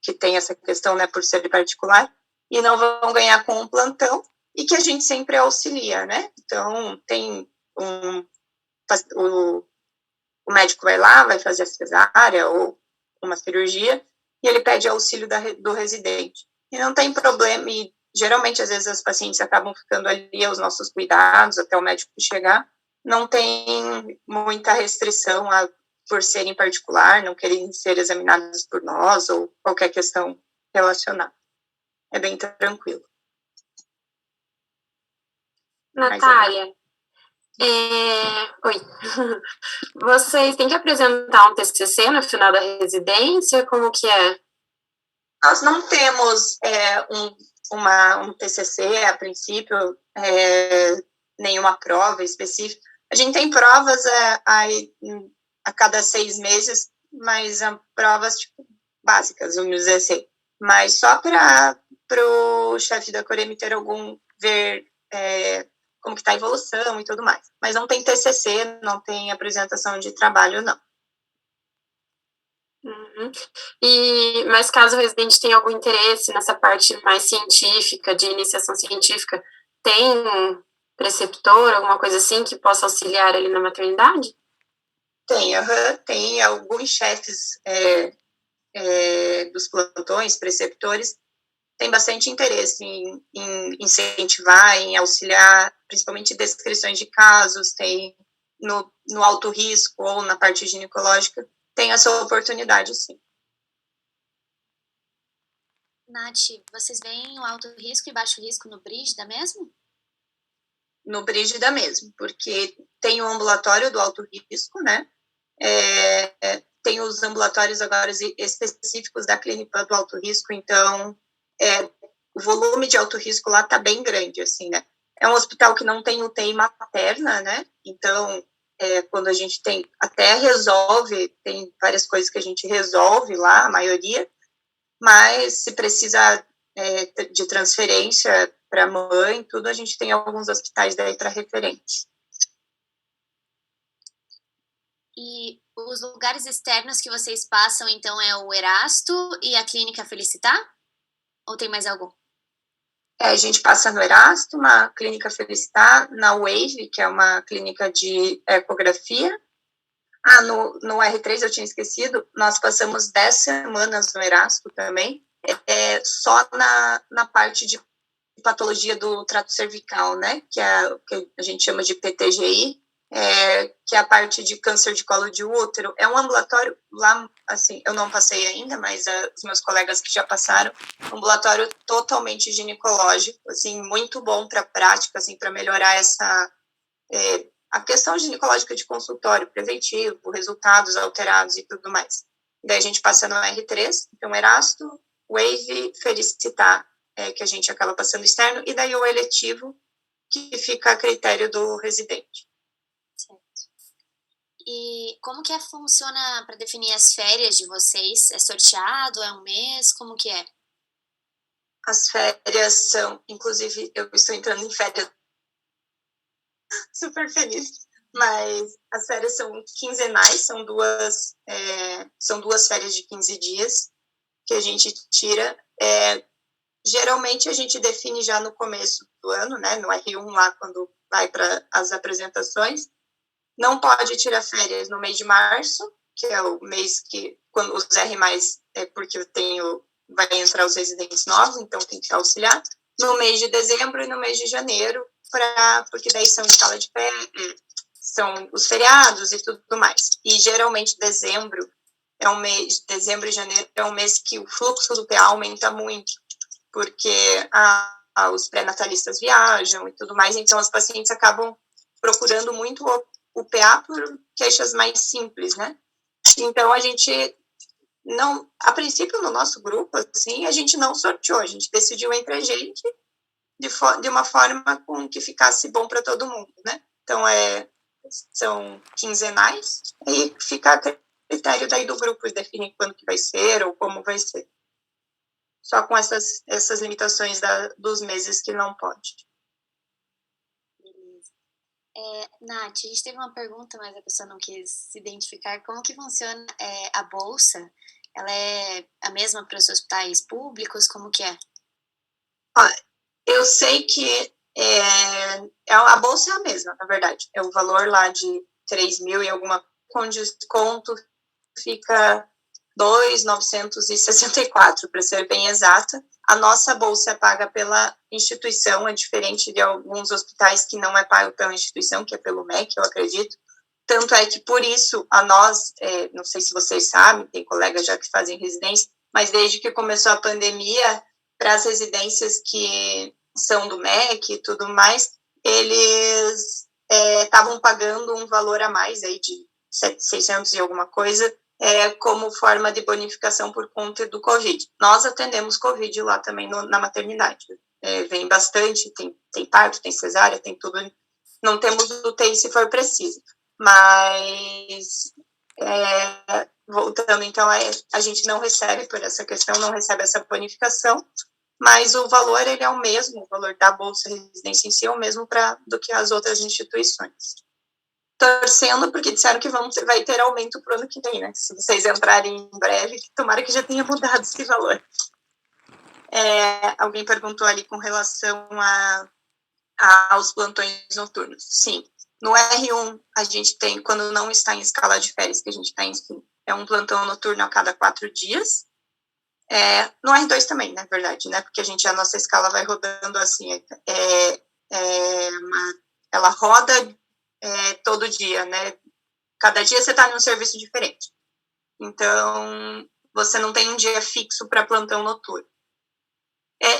que tem essa questão, né, por ser particular, e não vão ganhar com o plantão, e que a gente sempre auxilia, né? Então, tem o médico vai lá, vai fazer a cesárea ou uma cirurgia, e ele pede auxílio do residente. E não tem problema, e geralmente, às vezes, as pacientes acabam ficando ali aos nossos cuidados, até o médico chegar, não tem muita restrição por serem particular, não querem ser examinadas por nós, ou qualquer questão relacionada. É bem tranquilo. Natália, oi. Vocês têm que apresentar um TCC no final da residência? Como que é? Nós não temos um TCC, a princípio, nenhuma prova específica. A gente tem provas a cada 6 meses, mas provas básicas, vamos dizer assim. Mas só para o chefe da Coreme ter ver como que está a evolução e tudo mais. Mas não tem TCC, não tem apresentação de trabalho, não. Uhum. Mas caso o residente tenha algum interesse nessa parte mais científica, de iniciação científica, tem um preceptor, alguma coisa assim, que possa auxiliar ele na maternidade? Tem alguns chefes dos plantões, preceptores, tem bastante interesse em incentivar, em auxiliar, principalmente descrições de casos, tem no alto risco ou na parte ginecológica, tem essa oportunidade, sim. Nath, vocês veem o alto risco e baixo risco no Brígida mesmo? No Brígida mesmo, porque tem o ambulatório do alto risco, né? Tem os ambulatórios agora específicos da clínica do alto risco, então o volume de alto risco lá está bem grande, assim, né? É um hospital que não tem UTI materna, né? Então, quando a gente até resolve, tem várias coisas que a gente resolve lá, a maioria, mas se precisa de transferência para a mãe, tudo, a gente tem alguns hospitais daí para referentes. E os lugares externos que vocês passam, então, é o Erasto e a Clínica Felicitar? Ou tem mais algum? A gente passa no Erasto, na Clínica Felicitar, na Wave, que é uma clínica de ecografia. No R3 eu tinha esquecido, nós passamos 10 semanas no Erasto também, só na parte de patologia do trato cervical, né, que a gente chama de PTGI, que é a parte de câncer de colo de útero. É um ambulatório lá, assim, eu não passei ainda, mas os meus colegas que já passaram, ambulatório totalmente ginecológico, assim, muito bom para a prática, assim, para melhorar a questão ginecológica de consultório preventivo, resultados alterados e tudo mais. Daí a gente passa no R3, então Erasto, Wave, Felicitar, que a gente acaba passando externo, e daí o eletivo, que fica a critério do residente. Certo. E como que funciona para definir as férias de vocês? É sorteado? É um mês? Como que é? As férias são, inclusive, eu estou entrando em férias super feliz, mas as férias são quinzenais, são duas férias de 15 dias que a gente tira. Geralmente a gente define já no começo do ano, né, no R1 lá, quando vai para as apresentações. Não pode tirar férias no mês de março, que é o mês que, quando os R+, porque vai entrar os residentes novos, então tem que auxiliar. No mês de dezembro e no mês de janeiro, porque daí são escala de pé, são os feriados e tudo mais. E geralmente dezembro e janeiro é um mês que o fluxo do PA aumenta muito, porque os pré-natalistas viajam e tudo mais, então os pacientes acabam procurando muito o PA por queixas mais simples, né? Então a gente não, a princípio no nosso grupo, assim, a gente não sorteou, a gente decidiu entre a gente de uma forma com que ficasse bom para todo mundo, né? Então são quinzenais e fica a critério daí do grupo definir quando que vai ser ou como vai ser. Só com essas limitações dos meses que não pode. Beleza. Nath, a gente teve uma pergunta, mas a pessoa não quis se identificar. Como que funciona a bolsa? Ela é a mesma para os hospitais públicos? Como que é? Eu sei que a bolsa é a mesma, na verdade. É o valor lá de 3.000 e alguma, com desconto fica 2.964, para ser bem exata. A nossa bolsa é paga pela instituição, é diferente de alguns hospitais que não é pago pela instituição, que é pelo MEC, eu acredito. Tanto é que, por isso, a nós, não sei se vocês sabem, tem colegas já que fazem residência, mas desde que começou a pandemia, para as residências que são do MEC e tudo mais, eles estavam pagando um valor a mais, aí de 600 e alguma coisa, como forma de bonificação por conta do Covid. Nós atendemos Covid lá também na maternidade. Vem bastante, tem parto, tem cesárea, tem tudo. Não temos UTI se for preciso. Mas, voltando, então, a gente não recebe, por essa questão, não recebe essa bonificação, mas o valor ele é o mesmo, o valor da Bolsa Residência em si é o mesmo do que as outras instituições. Torcendo, porque disseram que vai ter aumento para o ano que vem, né? Se vocês entrarem em breve, tomara que já tenha mudado esse valor. Alguém perguntou ali com relação aos plantões noturnos. Sim, no R1 a gente tem, quando não está em escala de férias, que a gente está em um plantão noturno a cada 4 dias. No R2 também, na verdade, né? Porque a nossa escala vai rodando assim, ela roda todo dia, né? Cada dia você está em um serviço diferente. Então, você não tem um dia fixo para plantão noturno.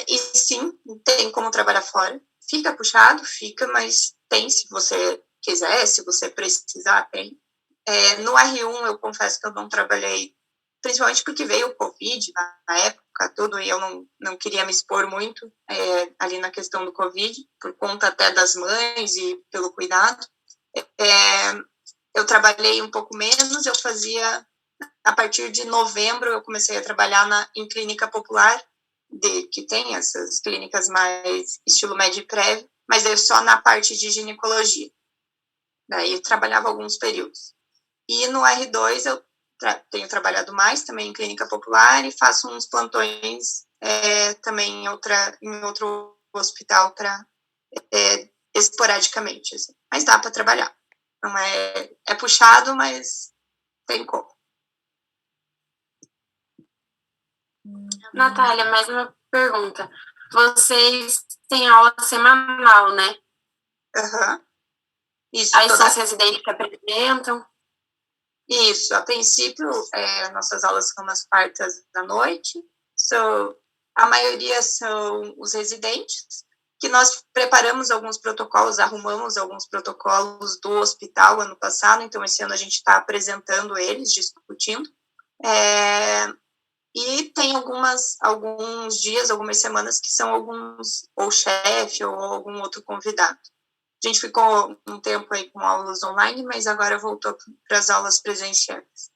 E sim, tem como trabalhar fora. Fica puxado, fica, mas tem, se você quiser, se você precisar, tem. No R1, eu confesso que eu não trabalhei, principalmente porque veio o Covid na época, tudo, e eu não queria me expor muito ali na questão do Covid, por conta até das mães e pelo cuidado. Eu trabalhei um pouco menos, eu fazia, a partir de novembro, eu comecei a trabalhar em clínica popular, que tem essas clínicas mais estilo Medprev, mas eu só na parte de ginecologia. Daí eu trabalhava alguns períodos. E no R2 eu tenho trabalhado mais também em clínica popular e faço uns plantões também em outro hospital esporadicamente, assim. Mas dá para trabalhar. Não é puxado, mas tem como. Natália, mais uma pergunta. Vocês têm aula semanal, né? Aham. Isso, Aí são os residentes que apresentam? Isso, a princípio, nossas aulas são nas quartas da noite, a maioria são os residentes, que nós preparamos alguns protocolos, arrumamos alguns protocolos do hospital ano passado, então esse ano a gente está apresentando eles, discutindo, e tem alguns dias, algumas semanas que são alguns, ou chefe, ou algum outro convidado. A gente ficou um tempo aí com aulas online, mas agora voltou para as aulas presenciais.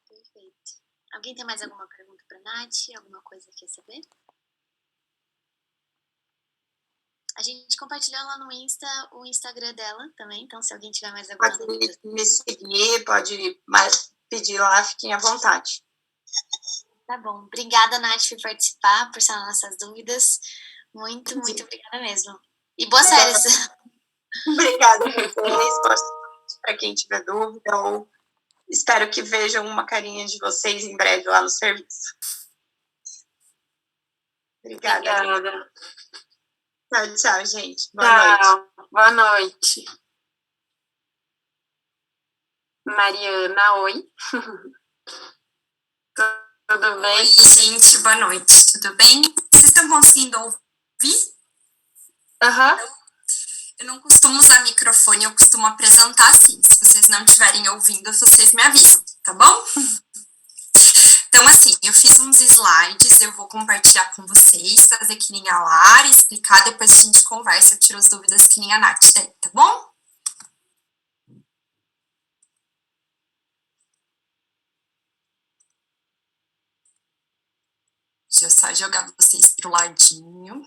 Perfeito. Alguém tem mais alguma pergunta para a Nath? Alguma coisa que quer saber? A gente compartilhou lá no Insta o Instagram dela também, então se alguém tiver mais alguma dúvida... Pode me seguir, pode pedir lá, fiquem à vontade. Tá bom. Obrigada, Nath, por participar, por sanar nossas dúvidas. Muito, muito obrigada mesmo. E boas férias. Obrigada a vocês, para quem tiver dúvida, ou espero que vejam uma carinha de vocês em breve lá no serviço. Obrigada. Tchau, gente. Boa noite. Boa noite. Mariana, oi. Tudo bem? Oi, gente, boa noite. Tudo bem? Vocês estão conseguindo ouvir? Aham. Eu não costumo usar microfone, eu costumo apresentar assim. Se vocês não estiverem ouvindo, vocês me avisam, tá bom? Então, assim, eu fiz uns slides, eu vou compartilhar com vocês, fazer que nem a Lara, explicar, depois a gente conversa, eu tiro as dúvidas que nem a Nath tem, tá bom? Deixa eu só jogar vocês pro ladinho.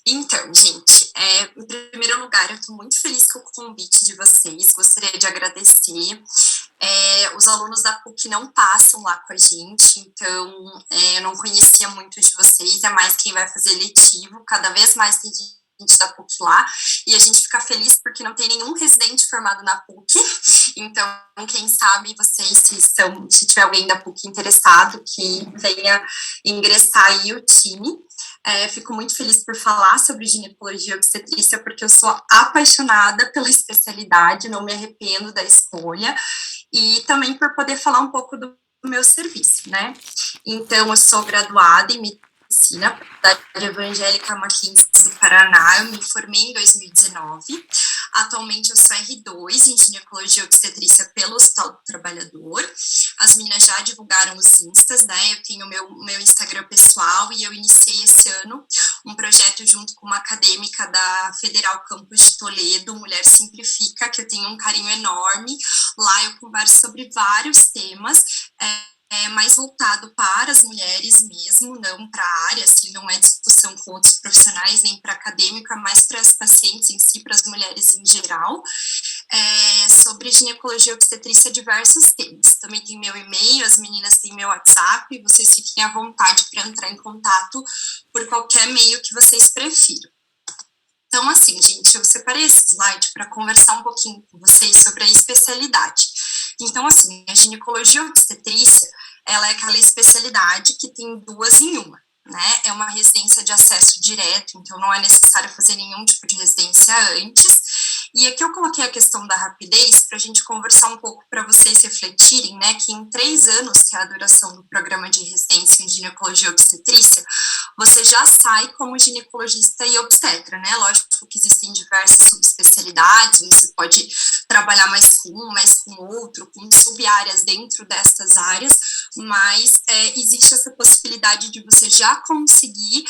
Então, gente, em primeiro lugar, eu estou muito feliz com o convite de vocês, gostaria de agradecer. Os alunos da PUC não passam lá com a gente, então eu não conhecia muito de vocês, é mais quem vai fazer letivo, cada vez mais tem gente da PUC lá, e a gente fica feliz porque não tem nenhum residente formado na PUC, então quem sabe vocês, se tiver alguém da PUC interessado, que venha ingressar aí o time. Fico muito feliz por falar sobre ginecologia e obstetrícia, porque eu sou apaixonada pela especialidade, não me arrependo da escolha, e também por poder falar um pouco do meu serviço, né? Então, eu sou graduada em medicina da Evangélica Mackenzie do Paraná, eu me formei em 2019, atualmente eu sou R2 em ginecologia e obstetrícia pelo Hospital do Trabalhador. As meninas já divulgaram os instas, né, eu tenho meu Instagram pessoal e eu iniciei esse ano um projeto junto com uma acadêmica da Federal Campus de Toledo, Mulher Simplifica, que eu tenho um carinho enorme. Lá eu converso sobre vários temas, mais voltado para as mulheres mesmo, não para a área, assim, não é discussão com outros profissionais, nem para acadêmica, mas para as pacientes em si, para as mulheres em geral, sobre ginecologia e obstetrícia, diversos temas. Também tem meu e-mail, as meninas têm meu WhatsApp, vocês fiquem à vontade para entrar em contato por qualquer meio que vocês prefiram. Então, assim, gente, eu separei esse slide para conversar um pouquinho com vocês sobre a especialidade. Então, assim, a ginecologia e obstetrícia, ela é aquela especialidade que tem duas em uma, né? É uma residência de acesso direto, então não é necessário fazer nenhum tipo de residência antes, E aqui eu coloquei a questão da rapidez para a gente conversar um pouco, para vocês refletirem, né, que em 3 anos, que é a duração do programa de residência em ginecologia e obstetrícia, você já sai como ginecologista e obstetra, né? Lógico que existem diversas subespecialidades, você pode trabalhar mais com um, mais com outro, com sub-áreas dentro destas áreas, mas existe essa possibilidade de você já conseguir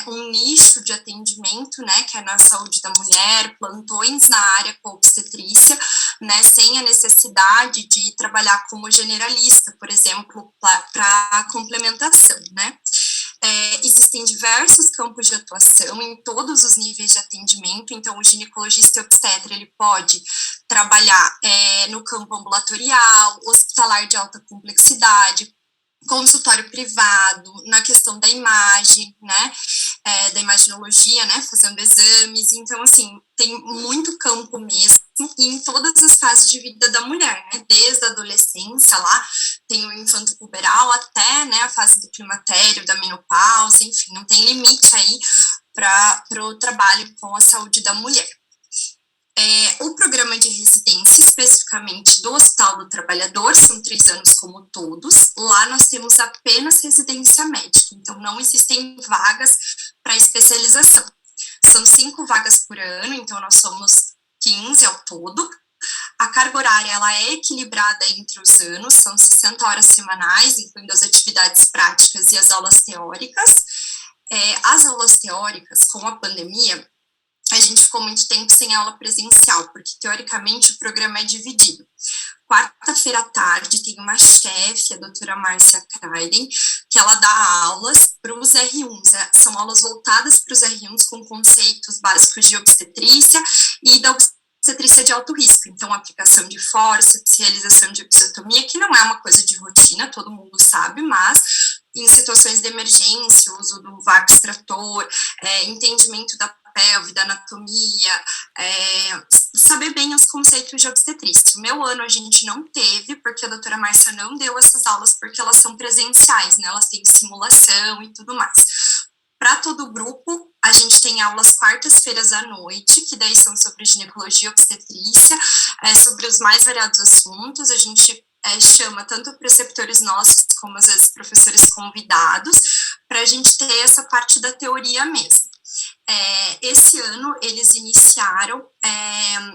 um nicho de atendimento, né, que é na saúde da mulher, plantões na área com obstetrícia, né, sem a necessidade de trabalhar como generalista, por exemplo, para complementação, né. Existem diversos campos de atuação em todos os níveis de atendimento, então o ginecologista e obstetra, ele pode trabalhar no campo ambulatorial, hospitalar de alta complexidade, consultório privado, na questão da imagem, né, da imaginologia, né, fazendo exames, então, assim, tem muito campo mesmo, e em todas as fases de vida da mulher, né, desde a adolescência lá, tem o infanto puberal até, né, a fase do climatério, da menopausa, enfim, não tem limite aí para o trabalho com a saúde da mulher. O programa de residência, especificamente do Hospital do Trabalhador, são 3 anos como todos. Lá nós temos apenas residência médica, então não existem vagas para especialização. São 5 vagas por ano, então nós somos 15 ao todo. A carga horária, ela é equilibrada entre os anos, são 60 horas semanais, incluindo as atividades práticas e as aulas teóricas. As aulas teóricas, com a pandemia, a gente ficou muito tempo sem aula presencial, porque, teoricamente, o programa é dividido. Quarta-feira à tarde tem uma chefe, a doutora Márcia Kreiden, que ela dá aulas para os R1s. São aulas voltadas para os R1s com conceitos básicos de obstetrícia e da obstetrícia de alto risco. Então, aplicação de fórceps, realização de episiotomia, que não é uma coisa de rotina, todo mundo sabe, mas em situações de emergência, uso do VAC extrator, entendimento da pelve, da anatomia, saber bem os conceitos de obstetrícia. O meu ano a gente não teve, porque a doutora Márcia não deu essas aulas, porque elas são presenciais, né, elas têm simulação e tudo mais. Para todo o grupo, a gente tem aulas quartas-feiras à noite, que daí são sobre ginecologia e obstetrícia, sobre os mais variados assuntos. A gente chama tanto preceptores nossos, como às vezes professores convidados, para a gente ter essa parte da teoria mesmo. Esse ano eles iniciaram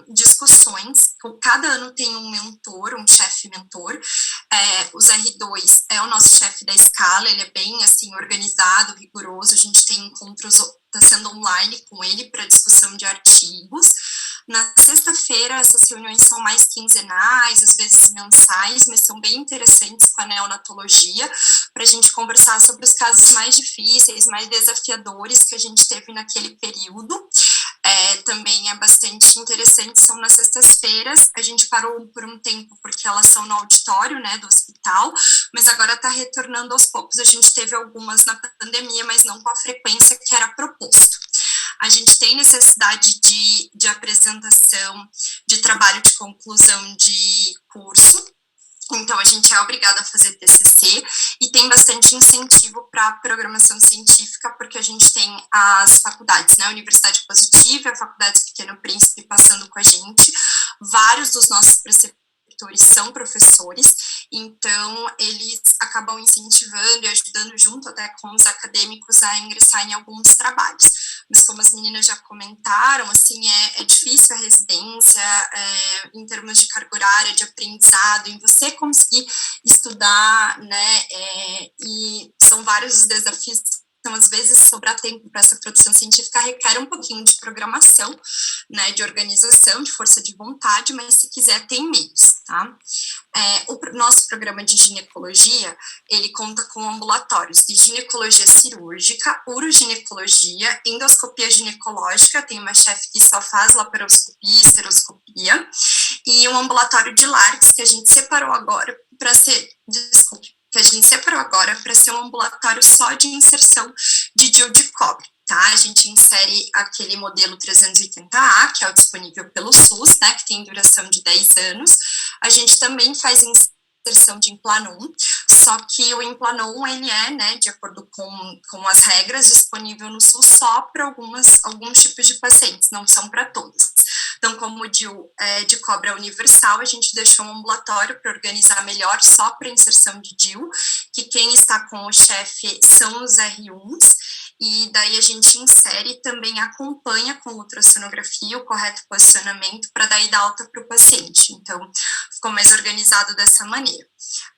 discussões, cada ano tem um mentor, um chefe mentor. Os R2 é o nosso chefe da escala, ele é bem assim organizado, rigoroso, a gente tem encontros, está sendo online com ele para discussão de artigos. Na sexta-feira, essas reuniões são mais quinzenais, às vezes mensais, mas são bem interessantes com a neonatologia, para a gente conversar sobre os casos mais difíceis, mais desafiadores que a gente teve naquele período. Também é bastante interessante, são nas sextas-feiras, a gente parou por um tempo porque elas são no auditório, né, do hospital, mas agora está retornando aos poucos. A gente teve algumas na pandemia, mas não com a frequência que era proposto. A gente tem necessidade de apresentação, de trabalho de conclusão de curso, então a gente é obrigado a fazer TCC e tem bastante incentivo para programação científica, porque a gente tem as faculdades, né, a Universidade Positiva, a Faculdade Pequeno Príncipe passando com a gente, vários dos nossos preceptores são professores, então eles acabam incentivando e ajudando junto até com os acadêmicos a ingressar em alguns trabalhos. Mas como as meninas já comentaram, assim, é difícil a residência em termos de carga horária, de aprendizado, em você conseguir estudar, né, e são vários os desafios. Então, às vezes, sobrar tempo para essa produção científica requer um pouquinho de programação, né, de organização, de força de vontade, mas se quiser, tem meios, tá? O nosso programa de ginecologia, ele conta com ambulatórios de ginecologia cirúrgica, uroginecologia, endoscopia ginecológica, tem uma chefe que só faz laparoscopia, esteroscopia, e um ambulatório de LARCS, que a gente separou agora para ser, um ambulatório só de inserção de DIU de cobre, tá? A gente insere aquele modelo 380A, que é o disponível pelo SUS, né, que tem duração de 10 anos. A gente também faz inserção de Implanon, só que o Implanon, ele né, de acordo com as regras, disponível no SUS só para alguns tipos de pacientes, não são para todos. Então, como o DIU é de cobra universal, a gente deixou um ambulatório para organizar melhor só para inserção de DIU, que quem está com o chefe são os R1s, e daí a gente insere e também acompanha com ultrassonografia o correto posicionamento para daí dar alta para o paciente. Então, ficou mais organizado dessa maneira.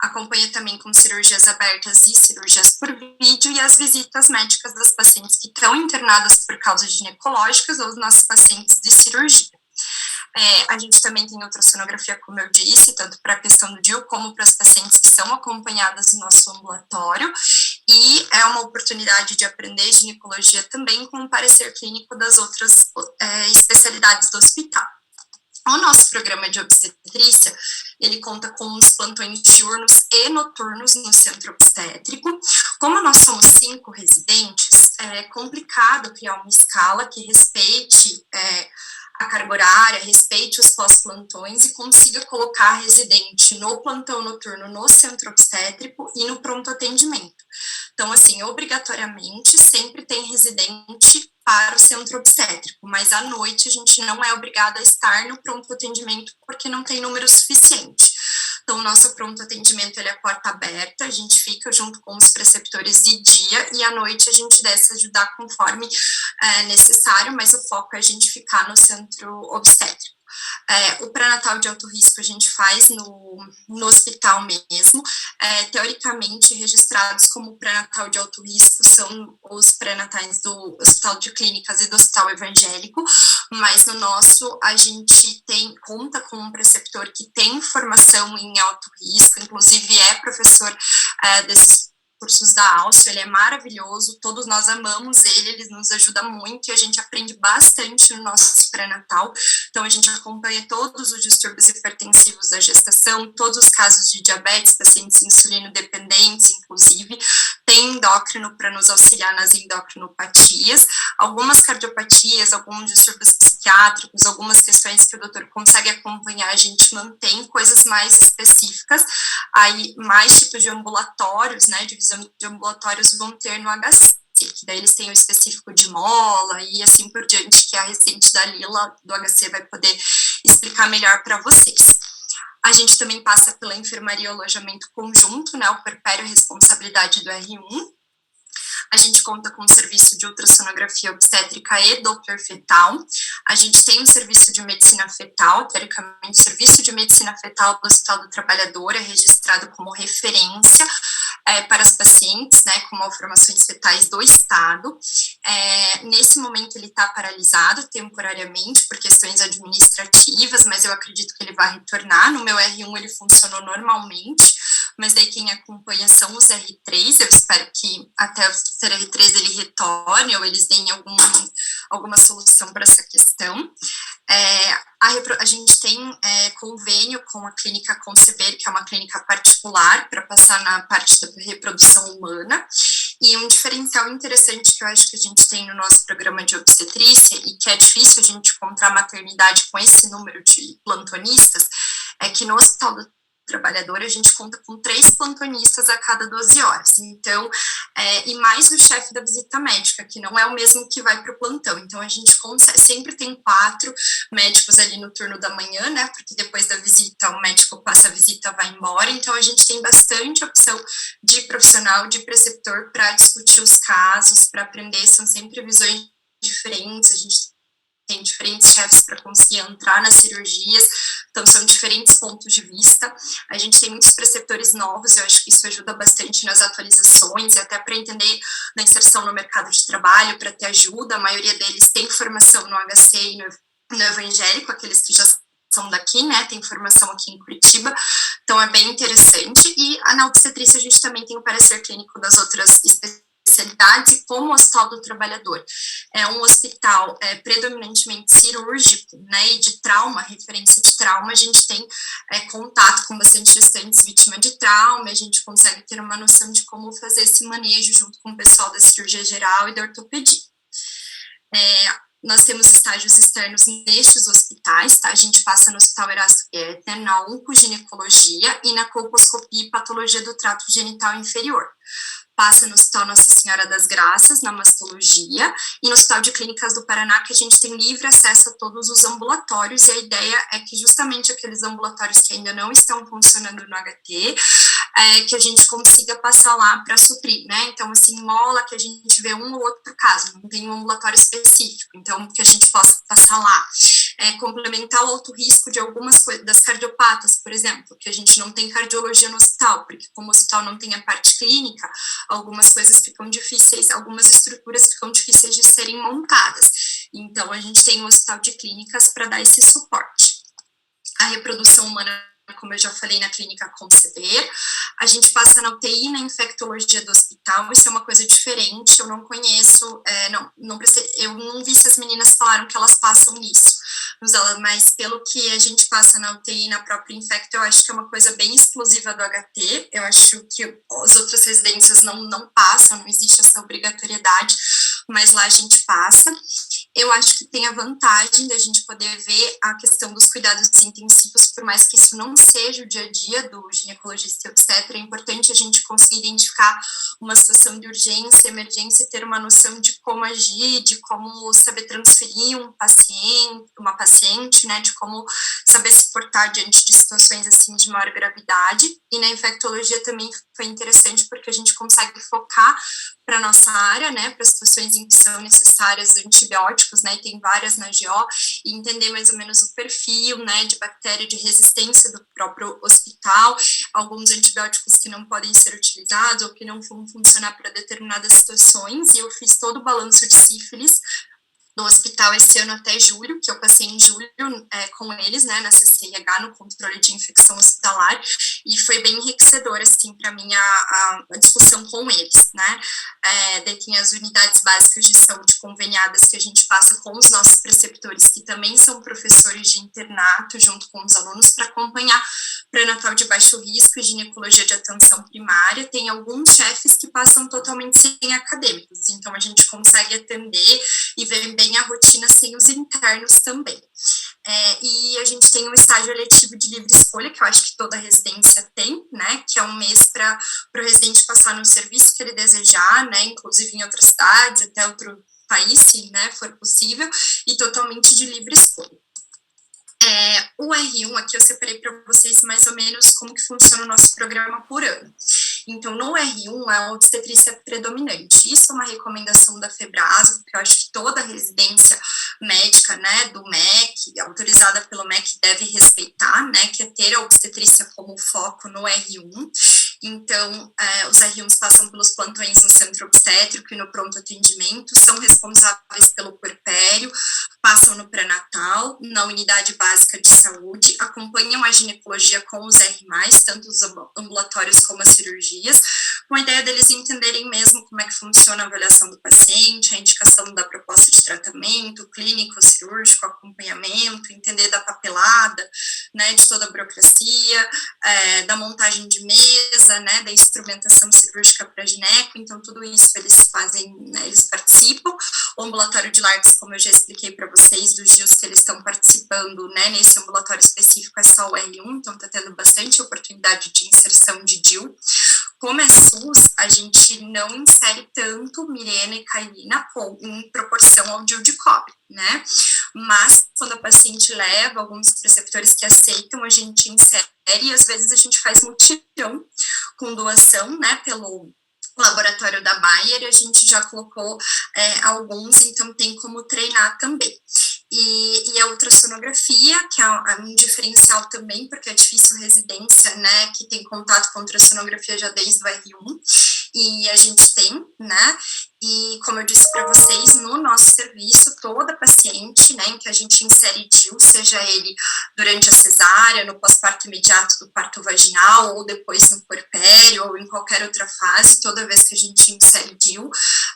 Acompanha também com cirurgias abertas e cirurgias por vídeo e as visitas médicas das pacientes que estão internadas por causas ginecológicas ou os nossos pacientes de cirurgia. A gente também tem ultrassonografia, como eu disse, tanto para a questão do DIU como para as pacientes que são acompanhadas no nosso ambulatório, e é uma oportunidade de aprender ginecologia também com o parecer clínico das outras especialidades do hospital. O nosso programa de obstetrícia, ele conta com os plantões diurnos e noturnos no centro obstétrico. Como nós somos 5 residentes, é complicado criar uma escala que respeite a carga horária, respeite os pós-plantões e consiga colocar a residente no plantão noturno no centro obstétrico e no pronto atendimento. Então, assim, obrigatoriamente, sempre tem residente para o centro obstétrico, mas à noite a gente não é obrigado a estar no pronto atendimento porque não tem número suficiente. Então, o nosso pronto atendimento, ele é porta aberta, a gente fica junto com os preceptores de dia e à noite a gente desce ajudar conforme necessário, mas o foco é a gente ficar no centro obstétrico. O pré-natal de alto risco a gente faz no hospital mesmo. Teoricamente, registrados como pré-natal de alto risco são os pré-natais do Hospital de Clínicas e do Hospital Evangélico, mas no nosso a gente conta com um preceptor que tem formação em alto risco, inclusive é professor desses cursos da Alcio, ele é maravilhoso, todos nós amamos ele nos ajuda muito e a gente aprende bastante no nosso pré-natal. Então, a gente acompanha todos os distúrbios hipertensivos da gestação, todos os casos de diabetes, pacientes insulino-dependentes, inclusive, tem endócrino para nos auxiliar nas endocrinopatias, algumas cardiopatias, alguns distúrbios psiquiátricos, algumas questões que o doutor consegue acompanhar, a gente mantém coisas mais específicas, aí mais tipos de ambulatórios, né, divisão de ambulatórios vão ter no HC, que daí eles têm o específico de mola e assim por diante, que a residente da Lila do HC vai poder explicar melhor para vocês. A gente também passa pela enfermaria e alojamento conjunto, né, o perpério responsabilidade do R1. A gente conta com um serviço de ultrassonografia obstétrica e Doppler fetal. A gente tem um serviço de medicina fetal, teoricamente, o serviço de medicina fetal do Hospital do Trabalhador é registrado como referência para as pacientes, né, com malformações fetais do Estado. Nesse momento ele está paralisado temporariamente por questões administrativas, mas eu acredito que ele vai retornar. No meu R1 ele funcionou normalmente, mas daí quem acompanha são os R3, eu espero que até o R3 ele retorne ou eles deem alguma solução para essa questão. A gente tem convênio com a clínica Conceber, que é uma clínica particular para passar na parte da reprodução humana, e um diferencial interessante que eu acho que a gente tem no nosso programa de obstetrícia e que é difícil a gente encontrar maternidade com esse número de plantonistas, é que no Hospital do Trabalhador a gente conta com 3 plantonistas a cada 12 horas, então, e mais o chefe da visita médica, que não é o mesmo que vai para o plantão, então a gente sempre tem 4 médicos ali no turno da manhã, né, porque depois da visita o médico passa a visita, vai embora, então a gente tem bastante opção de profissional, de preceptor para discutir os casos, para aprender, são sempre visões diferentes, a gente tem diferentes chefes para conseguir entrar nas cirurgias, então são diferentes pontos de vista. A gente tem muitos preceptores novos, eu acho que isso ajuda bastante nas atualizações e até para entender na inserção no mercado de trabalho, para ter ajuda. A maioria deles tem formação no HC e no Evangélico, aqueles que já são daqui, né, tem formação aqui em Curitiba, então é bem interessante. E na obstetrícia a gente também tem o parecer clínico das outras especialidades, como o Hospital do Trabalhador. É um hospital predominantemente cirúrgico, né, e de trauma, referência de trauma, a gente tem contato com bastante gestantes vítimas de trauma, a gente consegue ter uma noção de como fazer esse manejo junto com o pessoal da cirurgia geral e da ortopedia. Nós temos estágios externos nestes hospitais, tá? A gente passa no Hospital Erasto Getter, na oncoginecologia e na colposcopia e patologia do trato genital inferior. passa no Hospital Nossa Senhora das Graças, na mastologia, e no Hospital de Clínicas do Paraná, que a gente tem livre acesso a todos os ambulatórios, e a ideia é que justamente aqueles ambulatórios que ainda não estão funcionando no HT, que a gente consiga passar lá para suprir, né? Então, assim, mola que a gente vê um ou outro caso, não tem um ambulatório específico, então, que a gente possa passar lá. Complementar o alto risco de algumas coisas, das cardiopatas, por exemplo, que a gente não tem cardiologia no hospital, porque como o hospital não tem a parte clínica, algumas coisas ficam difíceis, algumas estruturas ficam difíceis de serem montadas. Então, a gente tem um hospital de clínicas para dar esse suporte. A reprodução humana, como eu já falei, na clínica conceber, a gente passa na UTI, na infectologia do hospital, isso é uma coisa diferente, eu não conheço, eu não vi se as meninas falaram que elas passam nisso, mas pelo que a gente passa na UTI, na própria infecto, eu acho que é uma coisa bem exclusiva do HT, eu acho que as outras residências não passam, não existe essa obrigatoriedade, mas lá a gente passa. Eu acho que tem a vantagem da gente poder ver a questão dos cuidados intensivos, por mais que isso não seja o dia a dia do ginecologista e obstetra, é importante a gente conseguir identificar uma situação de urgência, emergência, e ter uma noção de como agir, de como saber transferir uma paciente, né, de como saber se portar diante de situações assim de maior gravidade. E na infectologia também foi interessante porque a gente consegue focar para a nossa área, né, para situações em que são necessárias antibióticos, né, e tem várias na GO, e entender mais ou menos o perfil, né, de bactéria de resistência do próprio hospital, alguns antibióticos que não podem ser utilizados ou que não vão funcionar para determinadas situações, e eu fiz todo o balanço de sífilis no hospital esse ano até julho, que eu passei em julho com eles, né, na CCIH, no controle de infecção hospitalar, e foi bem enriquecedor, assim, para mim, a discussão com eles, né, daí tem as unidades básicas de saúde conveniadas que a gente passa com os nossos preceptores, que também são professores de internato, junto com os alunos, para acompanhar pré-natal de baixo risco e ginecologia de atenção primária. Tem alguns chefes que passam totalmente sem acadêmicos, então a gente consegue atender e ver bem a rotina sem os internos também. E a gente tem um estágio eletivo de livre escolha, que eu acho que toda residência tem, né, que é um mês para o residente passar no serviço que ele desejar, né, inclusive em outras cidades, até outro país, se, né, for possível, e totalmente de livre escolha. O R1, aqui eu separei para vocês mais ou menos como que funciona o nosso programa por ano. Então, no R1 é a obstetrícia predominante. Isso é uma recomendação da FEBRASO, porque eu acho que toda residência médica, né, do MEC, autorizada pelo MEC, deve respeitar, né, que é ter a obstetrícia como foco no R1. Então, os R1s passam pelos plantões no centro obstétrico e no pronto atendimento, são responsáveis pelo puerpério, passam no pré-natal, na unidade básica de saúde, acompanham a ginecologia com os R+, tanto os ambulatórios como as cirurgias, com a ideia deles entenderem mesmo como é que funciona a avaliação do paciente, a indicação da proposta de tratamento, clínico, cirúrgico, acompanhamento, entender da papelada, né, de toda a burocracia, da montagem de mesa, né, da instrumentação cirúrgica para gineco, então tudo isso eles fazem, né, eles participam. O ambulatório de Lartes, como eu já expliquei para vocês, dos dias que eles estão participando, né, nesse ambulatório específico é só o R1, então está tendo bastante oportunidade de inserção de DIU. Como é SUS, a gente não insere tanto Mirena e Kailina em proporção ao DIU de cobre, né? Mas, quando a paciente leva, alguns preceptores que aceitam, a gente insere e às vezes a gente faz mutirão com doação, né, pelo laboratório da Bayer, a gente já colocou alguns, então tem como treinar também. E a ultrassonografia, que é um diferencial também, porque é difícil residência, né, que tem contato com ultrassonografia já desde o R1, e a gente tem, né, e como eu disse para vocês, no nosso serviço, toda paciente, né, em que a gente insere DIU, seja ele durante a cesárea, no pós-parto imediato do parto vaginal, ou depois no puerpério, ou em qualquer outra fase, toda vez que a gente insere DIU,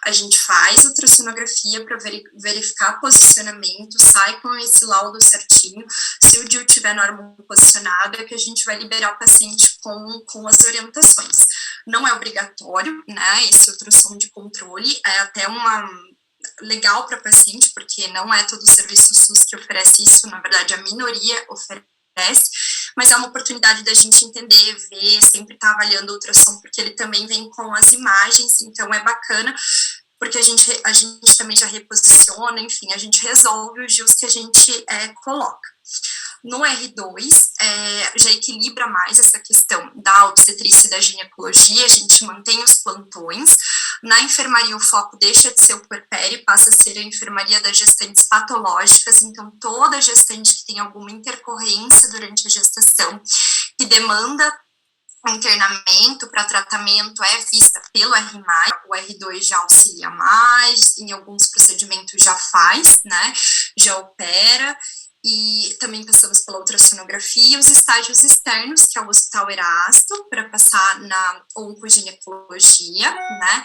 a gente faz ultrassonografia para verificar posicionamento, sai com esse laudo certinho, se o DIU tiver normal posicionado, é que a gente vai liberar o paciente com as orientações. Não é obrigatório, né, esse ultrassom de controle, é até legal para paciente, porque não é todo o serviço SUS que oferece isso, na verdade a minoria oferece, mas é uma oportunidade da gente entender, ver, sempre estar avaliando o ultrassom, porque ele também vem com as imagens, então é bacana, porque a gente também já reposiciona, enfim, a gente resolve os GIUs que a gente coloca. No R2, já equilibra mais essa questão da obstetrícia e da ginecologia, a gente mantém os plantões. Na enfermaria, o foco deixa de ser o puerpério, passa a ser a enfermaria das gestantes patológicas, então toda gestante que tem alguma intercorrência durante a gestação, que demanda internamento para tratamento é vista pelo R+, o R2 já auxilia mais, em alguns procedimentos já faz, né, já opera, e também passamos pela ultrassonografia, os estágios externos, que é o Hospital Erasto, para passar na oncoginecologia, né,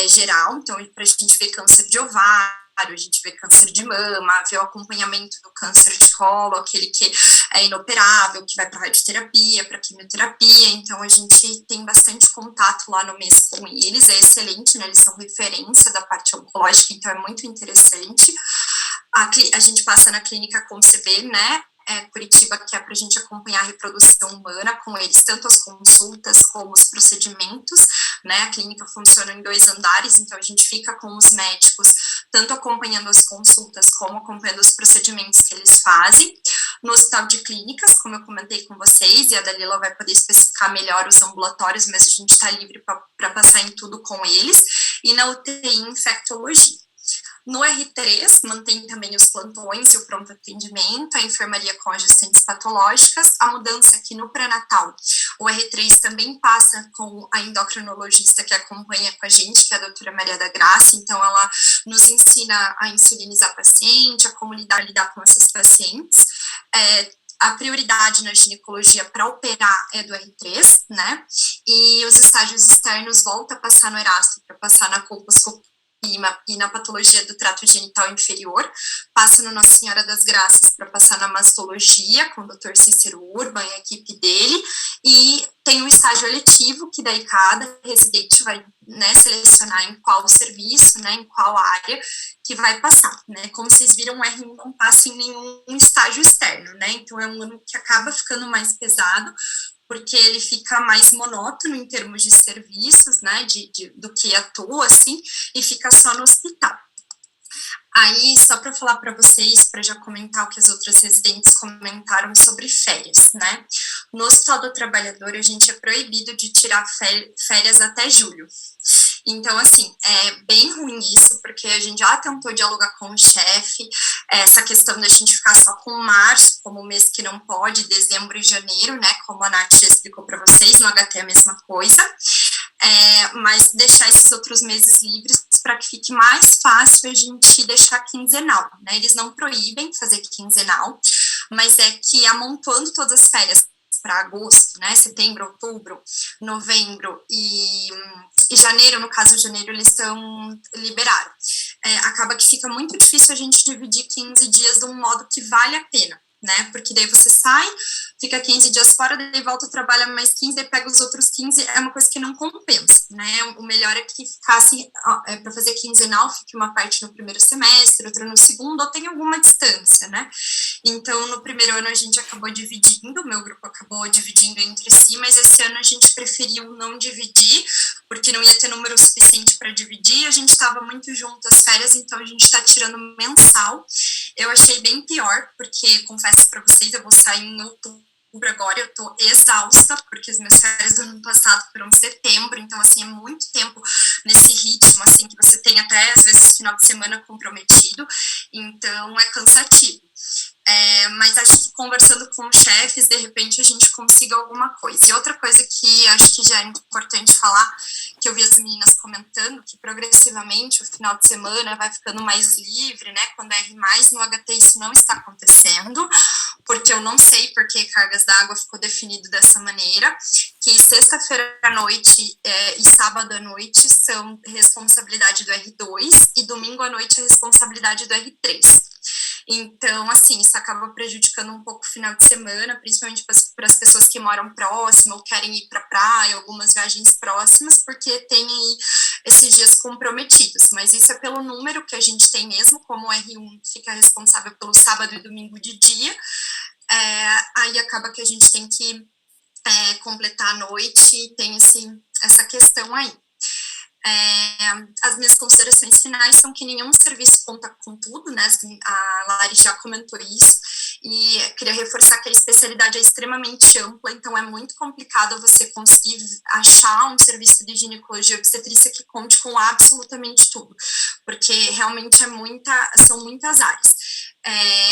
geral, então para a gente ver câncer de ovário, a gente vê câncer de mama, vê o acompanhamento do câncer de colo, aquele que é inoperável, que vai para radioterapia, para quimioterapia, então a gente tem bastante contato lá no mês com eles, é excelente, né, eles são referência da parte oncológica, então é muito interessante. A gente passa na clínica Concebê, né, Curitiba, que é para a gente acompanhar a reprodução humana com eles, tanto as consultas como os procedimentos, né, a clínica funciona em 2 andares, então a gente fica com os médicos, tanto acompanhando as consultas, como acompanhando os procedimentos que eles fazem. No hospital de clínicas, como eu comentei com vocês, e a Dalila vai poder especificar melhor os ambulatórios, mas a gente está livre para passar em tudo com eles, e na UTI infectologia. No R3, mantém também os plantões e o pronto atendimento, a enfermaria com as gestantes patológicas, a mudança aqui no pré-natal. O R3 também passa com a endocrinologista que acompanha com a gente, que é a doutora Maria da Graça, então ela nos ensina a insulinizar paciente, a como lidar com esses pacientes. A prioridade na ginecologia para operar é do R3, né, e os estágios externos volta a passar no Erasto, para passar na colposcopia e na patologia do trato genital inferior, passa no Nossa Senhora das Graças para passar na mastologia com o Dr. Cícero Urban e a equipe dele, e tem um estágio eletivo que daí cada residente vai, né, selecionar em qual serviço, né, em qual área que vai passar, né, como vocês viram, o R1 não passa em nenhum estágio externo, né, então é um ano que acaba ficando mais pesado, porque ele fica mais monótono em termos de serviços, né, do que atua, assim, e fica só no hospital. Aí, só para falar para vocês, para já comentar o que as outras residentes comentaram sobre férias, né, no Hospital do Trabalhador, a gente é proibido de tirar férias até julho. Então, assim, é bem ruim isso, porque a gente já tentou dialogar com o chefe, essa questão da gente ficar só com março, como o mês que não pode, dezembro e janeiro, né, como a Nath já explicou para vocês, no HT é a mesma coisa, mas deixar esses outros meses livres para que fique mais fácil a gente deixar quinzenal, né, eles não proíbem fazer quinzenal, mas é que amontoando todas as férias para agosto, né, setembro, outubro, novembro e janeiro, no caso de janeiro, eles liberaram. Acaba que fica muito difícil a gente dividir 15 dias de um modo que vale a pena, né, porque daí você sai, fica 15 dias fora, daí volta, trabalha mais 15, daí pega os outros 15, é uma coisa que não compensa, né, o melhor é que ficasse, para fazer quinzenal, fique uma parte no primeiro semestre, outra no segundo, ou tem alguma distância, né, então no primeiro ano a gente acabou dividindo, o meu grupo acabou dividindo entre si, mas esse ano a gente preferiu não dividir, porque não ia ter número suficiente para dividir, a gente estava muito junto às férias, então a gente está tirando mensal. Eu achei bem pior, porque, confesso para vocês, eu vou sair em outubro agora, eu tô exausta, porque as minhas férias do ano passado foram setembro, então, assim, é muito tempo nesse ritmo, assim, que você tem até, às vezes, final de semana comprometido, então é cansativo. Mas acho que conversando com os chefes, de repente a gente consiga alguma coisa. E outra coisa que acho que já é importante falar, que eu vi as meninas comentando, que progressivamente o final de semana vai ficando mais livre, né, quando é R+, no HT isso não está acontecendo, porque eu não sei por que cargas d'água ficou definido dessa maneira, que sexta-feira à noite e sábado à noite são responsabilidade do R2 e domingo à noite é responsabilidade do R3. Então, assim, isso acaba prejudicando um pouco o final de semana, principalmente para as pessoas que moram próximo ou querem ir para a praia, algumas viagens próximas, porque tem aí esses dias comprometidos. Mas isso é pelo número que a gente tem mesmo, como o R1 fica responsável pelo sábado e domingo de dia, aí acaba que a gente tem que completar a noite e tem essa questão aí. As minhas considerações finais são que nenhum serviço conta com tudo, né? A Lari já comentou isso, e queria reforçar que a especialidade é extremamente ampla, então é muito complicado você conseguir achar um serviço de ginecologia e obstetrícia que conte com absolutamente tudo, porque realmente são muitas áreas.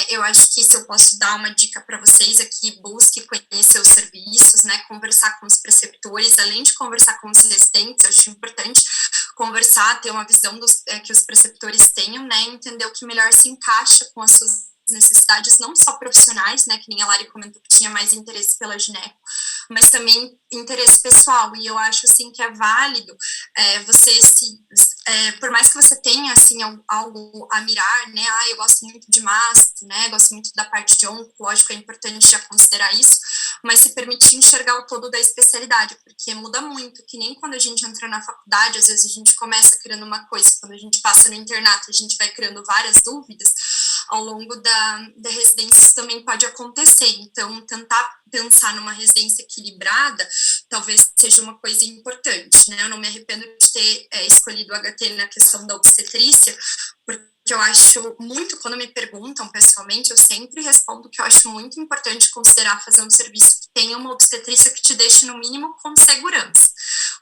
Eu acho que se eu posso dar uma dica para vocês aqui, busque conhecer os serviços, né, conversar com os preceptores, além de conversar com os residentes, eu acho importante conversar, ter uma visão que os preceptores tenham, né, entender o que melhor se encaixa com as suas necessidades, não só profissionais, né, que nem a Lari comentou que tinha mais interesse pela gineco, mas também interesse pessoal, e eu acho, assim, que é válido você por mais que você tenha, assim, algo a mirar, né, eu gosto muito de mastro, né, gosto muito da parte de onco, lógico, é importante já considerar isso, mas se permitir enxergar o todo da especialidade, porque muda muito, que nem quando a gente entra na faculdade, às vezes a gente começa criando uma coisa, quando a gente passa no internato, a gente vai criando várias dúvidas, ao longo da residência isso também pode acontecer, então tentar pensar numa residência equilibrada talvez seja uma coisa importante, né, eu não me arrependo de ter escolhido o HT na questão da obstetrícia, porque eu acho muito, quando me perguntam pessoalmente, eu sempre respondo que eu acho muito importante considerar fazer um serviço que tenha uma obstetrícia que te deixe no mínimo com segurança,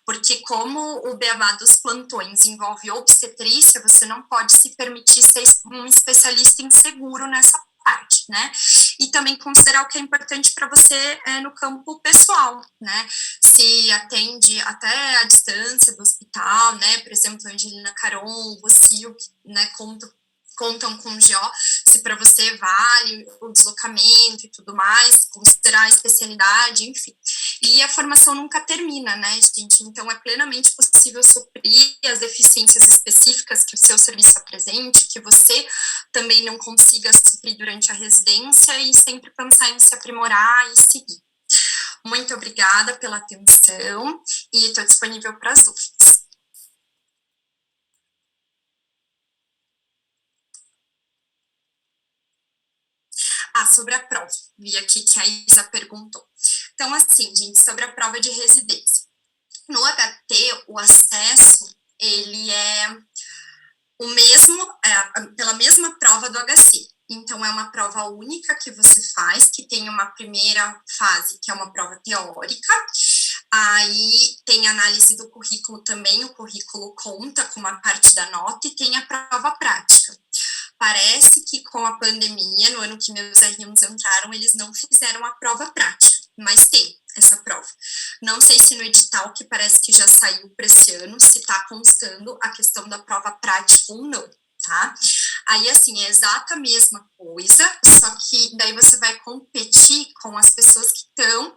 porque como o beabá dos plantões envolve obstetrícia, você não pode se permitir ser um especialista inseguro nessa parte, né, e também considerar o que é importante para você no campo pessoal, né, se atende até a distância do hospital, né, por exemplo, Angelina Caron, Rocio, né, contam com o GO, se para você vale o deslocamento e tudo mais, considerar a especialidade, enfim. E a formação nunca termina, né, gente? Então, é plenamente possível suprir as deficiências específicas que o seu serviço apresente, que você também não consiga suprir durante a residência e sempre pensar em se aprimorar e seguir. Muito obrigada pela atenção e estou disponível para as dúvidas. Sobre a prova, vi aqui que a Isa perguntou. Então, assim, gente, sobre a prova de residência. No HT, o acesso, ele é o mesmo, pela mesma prova do HC. Então, é uma prova única que você faz, que tem uma primeira fase, que é uma prova teórica, aí tem análise do currículo também, o currículo conta com uma parte da nota, e tem a prova prática. Parece que com a pandemia, no ano que meus R1s entraram, eles não fizeram a prova prática, mas tem essa prova. Não sei se no edital, que parece que já saiu para esse ano, se está constando a questão da prova prática ou não, tá? Aí, assim, é exata a mesma coisa, só que daí você vai competir com as pessoas que estão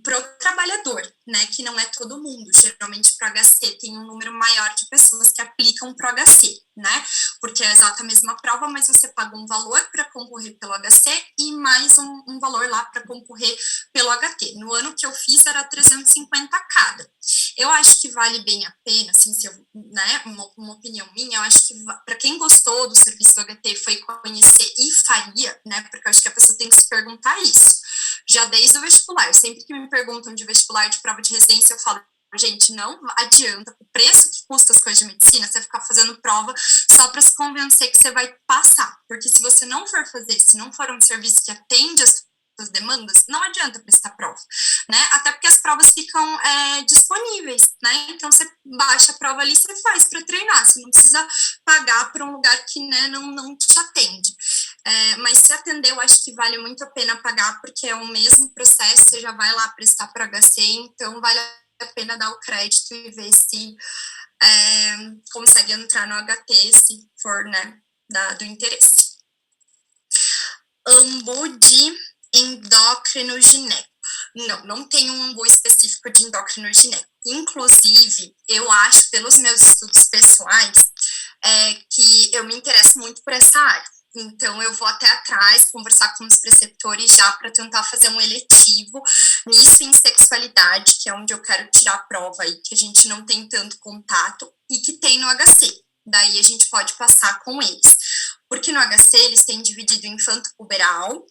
pro trabalhador, né, que não é todo mundo, geralmente pro HC tem um número maior de pessoas que aplicam pro HC, né, porque é exata a mesma prova, mas você paga um valor para concorrer pelo HC e mais um valor lá para concorrer pelo HT. No ano que eu fiz era 350 cada. Eu acho que vale bem a pena, assim, se eu, né, uma opinião minha, eu acho que para quem gostou do serviço do HT foi conhecer e faria, né, porque eu acho que a pessoa tem que se perguntar isso, já desde o vestibular. Sempre que me perguntam de vestibular, de prova de residência, eu falo, gente, não adianta, o preço que custa as coisas de medicina, você ficar fazendo prova só para se convencer que você vai passar, porque se você não for fazer, se não for um serviço que atende as suas demandas, não adianta prestar prova, né, até porque as provas ficam disponíveis, né, então você baixa a prova ali e você faz para treinar, você não precisa pagar para um lugar que, né, não te atende. Mas se atender, eu acho que vale muito a pena pagar, porque é o mesmo processo, você já vai lá prestar para HC, então vale a pena dar o crédito e ver se consegue entrar no HT, se for, né, do interesse. Ambu de endócrino gineco. Não tem um ambu específico de endócrino gineco. Inclusive, eu acho, pelos meus estudos pessoais, que eu me interesso muito por essa área. Então, eu vou até atrás, conversar com os preceptores já para tentar fazer um eletivo nisso em sexualidade, que é onde eu quero tirar a prova aí, que a gente não tem tanto contato, e que tem no HC. Daí a gente pode passar com eles. Porque no HC eles têm dividido infanto-puberal,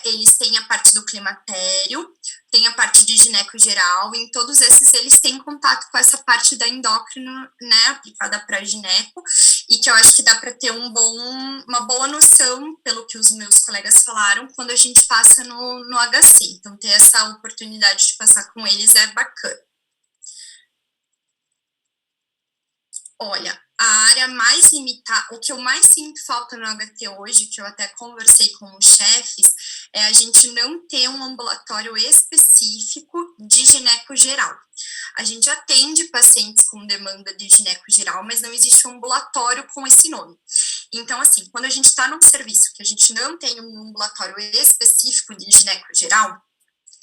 eles têm a parte do climatério, tem a parte de gineco geral, em todos esses eles têm contato com essa parte da endócrino, né, aplicada para gineco, e que eu acho que dá para ter uma boa noção, pelo que os meus colegas falaram, quando a gente passa no HC. Então, ter essa oportunidade de passar com eles é bacana. Olha, a área mais limitada, o que eu mais sinto falta no HT hoje, que eu até conversei com os chefes, é a gente não ter um ambulatório específico de gineco geral. A gente atende pacientes com demanda de gineco geral, mas não existe um ambulatório com esse nome. Então, assim, quando a gente está num serviço que a gente não tem um ambulatório específico de gineco geral,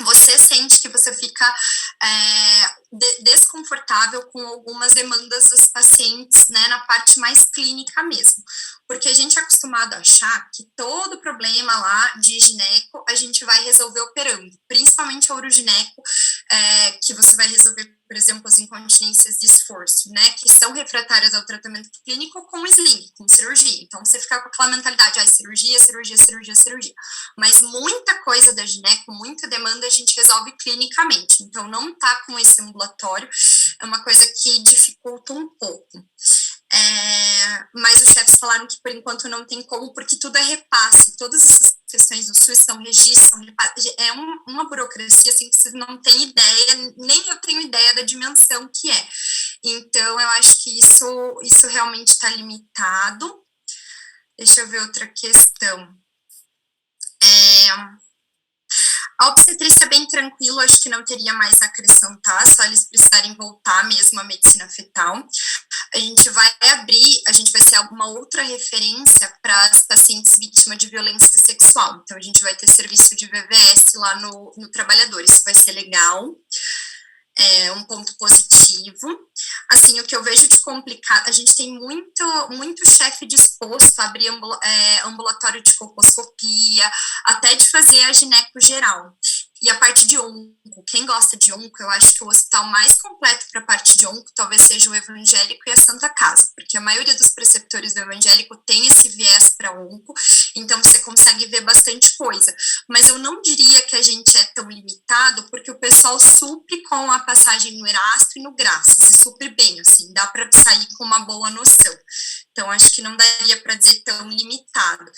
você sente que você fica desconfortável com algumas demandas dos pacientes, né, na parte mais clínica mesmo, porque a gente é acostumado a achar que todo problema lá de gineco a gente vai resolver operando, principalmente a urogineco, que você vai resolver, por exemplo, as incontinências de esforço, né, que são refratárias ao tratamento clínico com sling, com cirurgia. Então, você fica com aquela mentalidade, cirurgia, cirurgia, cirurgia, cirurgia. Mas muita coisa da gineco, muita demanda a gente resolve clinicamente. Então, não tá com esse ambulatório, é uma coisa que dificulta um pouco. Mas os chefes falaram que por enquanto não tem como, porque tudo é repasse, todas essas questões do SUS são registros, são repasse, é uma burocracia assim que vocês não têm ideia, nem eu tenho ideia da dimensão que é. Então, eu acho que isso realmente está limitado. Deixa eu ver outra questão. A obstetrícia é bem tranquilo, acho que não teria mais a acrescentar, só eles precisarem voltar mesmo à medicina fetal. A gente vai ser uma outra referência para as pacientes vítimas de violência sexual. Então, a gente vai ter serviço de VVS lá no trabalhador, isso vai ser legal. É um ponto positivo. Assim, o que eu vejo de complicado, a gente tem muito chefe disposto a abrir ambulatório de colposcopia, até de fazer a gineco geral. E a parte de onco, quem gosta de onco, eu acho que o hospital mais completo para a parte de onco talvez seja o evangélico e a Santa Casa, porque a maioria dos preceptores do evangélico tem esse viés para onco, então você consegue ver bastante coisa. Mas eu não diria que a gente é tão limitado, porque o pessoal supre com a passagem no Erasto e no Graça, se supre bem, assim, dá para sair com uma boa noção. Então, acho que não daria para dizer tão limitado.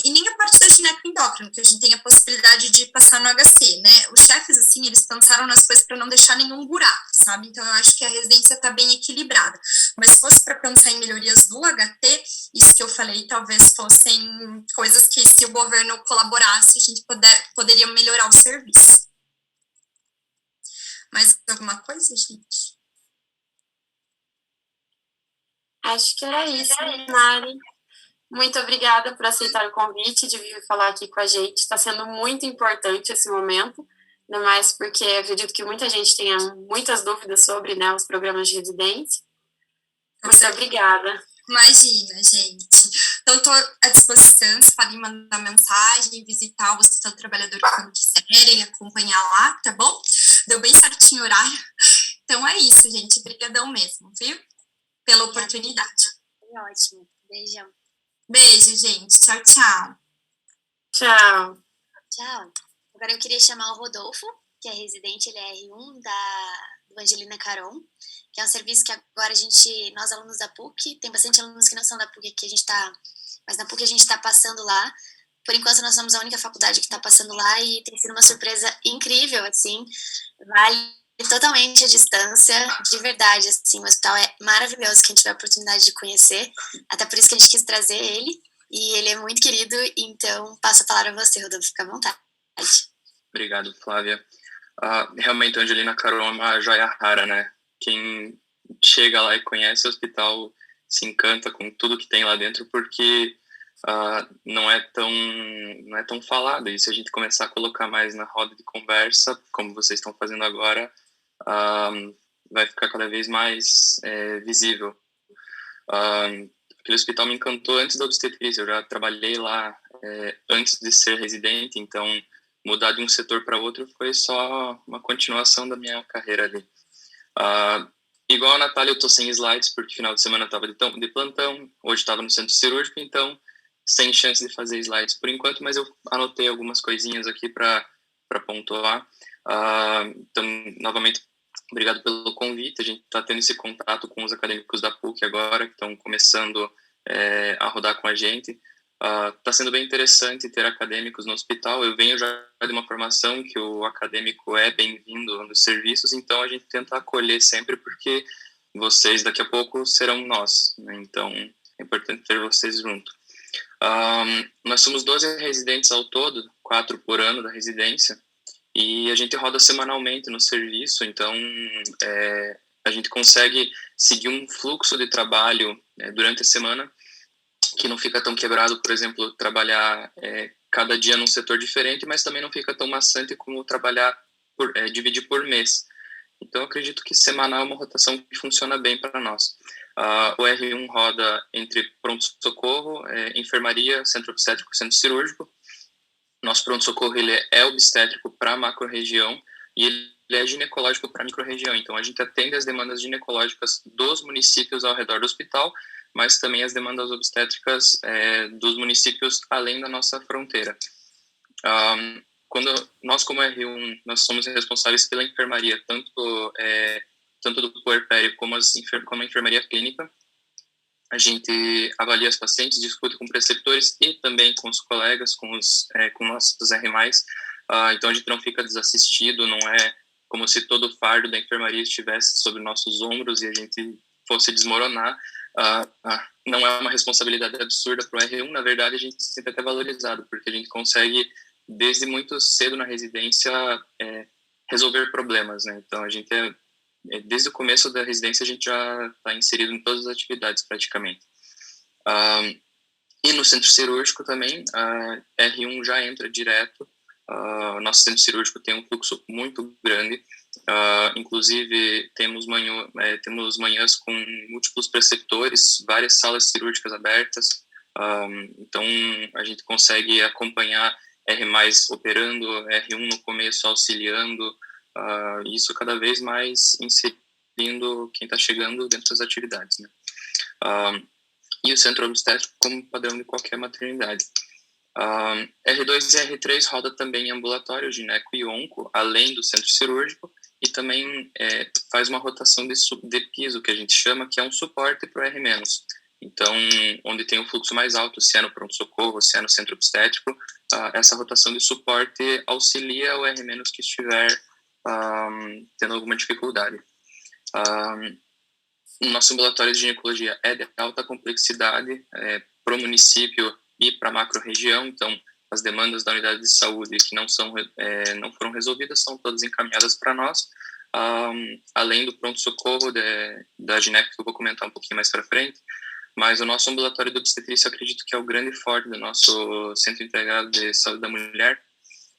E nem a parte da gineco-endócrino, que a gente tem a possibilidade de passar no HC, né? Os chefes, assim, eles pensaram nas coisas para não deixar nenhum buraco, sabe? Então, eu acho que a residência está bem equilibrada. Mas se fosse para pensar em melhorias do HT, isso que eu falei, talvez fossem coisas que, se o governo colaborasse, a gente poderia melhorar o serviço. Mais alguma coisa, gente? Acho que era isso, Mari. Muito obrigada por aceitar o convite de vir falar aqui com a gente. Está sendo muito importante esse momento, ainda mais porque acredito que muita gente tenha muitas dúvidas sobre, né, os programas de residência. Muito obrigada. Imagina, gente. Então, estou à disposição, se podem mandar mensagem, visitar o Hospital do Trabalhador quando quiserem, acompanhar lá, tá bom? Deu bem certinho o horário. Então, é isso, gente. Obrigadão mesmo, viu? Pela oportunidade. Foi ótimo. Beijão. Beijo, gente. Tchau, tchau. Tchau. Tchau. Agora eu queria chamar o Rodolfo, que é residente, ele é R1 do Angelina Caron, que é um serviço que agora nós alunos da PUC, tem bastante alunos que não são da PUC aqui, mas na PUC a gente está passando lá. Por enquanto nós somos a única faculdade que está passando lá e tem sido uma surpresa incrível, assim, vale totalmente a distância, de verdade, assim, o hospital é maravilhoso, quem tiver a oportunidade de conhecer, até por isso que a gente quis trazer ele, e ele é muito querido, então passo a palavra a você, Rodolfo, fica à vontade. Obrigado, Flávia. Realmente, a Angelina Caron é uma joia rara, né? Quem chega lá e conhece o hospital se encanta com tudo que tem lá dentro, porque não é tão falado, e se a gente começar a colocar mais na roda de conversa, como vocês estão fazendo agora, vai ficar cada vez mais visível. Aquele hospital me encantou antes da obstetrícia, eu já trabalhei lá antes de ser residente, então mudar de um setor para outro foi só uma continuação da minha carreira ali. Igual a Natália, eu tô sem slides, porque final de semana eu estava de plantão, hoje estava no centro cirúrgico, então sem chance de fazer slides por enquanto, mas eu anotei algumas coisinhas aqui para pontuar. Então, novamente, obrigado pelo convite. A gente está tendo esse contato com os acadêmicos da PUC agora, que estão começando a rodar com a gente. Está sendo bem interessante ter acadêmicos no hospital. Eu venho já de uma formação que o acadêmico é bem-vindo nos serviços, então a gente tenta acolher sempre, porque vocês daqui a pouco serão nós, né? Então é importante ter vocês junto. Nós somos 12 residentes ao todo, 4 por ano da residência, e a gente roda semanalmente no serviço, então a gente consegue seguir um fluxo de trabalho durante a semana que não fica tão quebrado, por exemplo, trabalhar cada dia num setor diferente, mas também não fica tão maçante como trabalhar, dividir por mês. Então, eu acredito que semanal é uma rotação que funciona bem para nós. O R1 roda entre pronto-socorro, enfermaria, centro obstétrico e centro cirúrgico. Nosso pronto-socorro ele é obstétrico para a macro-região e ele é ginecológico para a micro-região. Então, a gente atende as demandas ginecológicas dos municípios ao redor do hospital, mas também as demandas obstétricas dos municípios além da nossa fronteira. Quando nós, como R1, nós somos responsáveis pela enfermaria, tanto do puerpério como a enfermaria clínica. A gente avalia os pacientes, discute com preceptores e também com os colegas, com nossos R+. Então, a gente não fica desassistido, não é como se todo o fardo da enfermaria estivesse sobre nossos ombros e a gente fosse desmoronar. Não é uma responsabilidade absurda para o R1, na verdade, a gente se sente até valorizado, porque a gente consegue, desde muito cedo na residência, resolver problemas, né? Então, a gente desde o começo da residência, a gente já está inserido em todas as atividades, praticamente. E no centro cirúrgico também, a R1 já entra direto. Nosso centro cirúrgico tem um fluxo muito grande. Inclusive, temos manhãs com múltiplos preceptores, várias salas cirúrgicas abertas. Então, a gente consegue acompanhar R+, operando, R1 no começo auxiliando, isso cada vez mais inserindo quem está chegando dentro das atividades, né? E o centro obstétrico como padrão de qualquer maternidade. R2 e R3 roda também em ambulatório, gineco e onco, além do centro cirúrgico, e também faz uma rotação de piso, que a gente chama, que é um suporte para o R-. Então, onde tem o fluxo mais alto, se é no pronto-socorro, se é no centro obstétrico, essa rotação de suporte auxilia o R- que estiver tendo alguma dificuldade. Nosso ambulatório de ginecologia é de alta complexidade para o município e para a macro-região, então as demandas da unidade de saúde que não foram resolvidas são todas encaminhadas para nós, além do pronto-socorro da gineco, que eu vou comentar um pouquinho mais para frente, mas o nosso ambulatório de obstetrícia, acredito que é o grande forte do nosso Centro Integrado de Saúde da Mulher,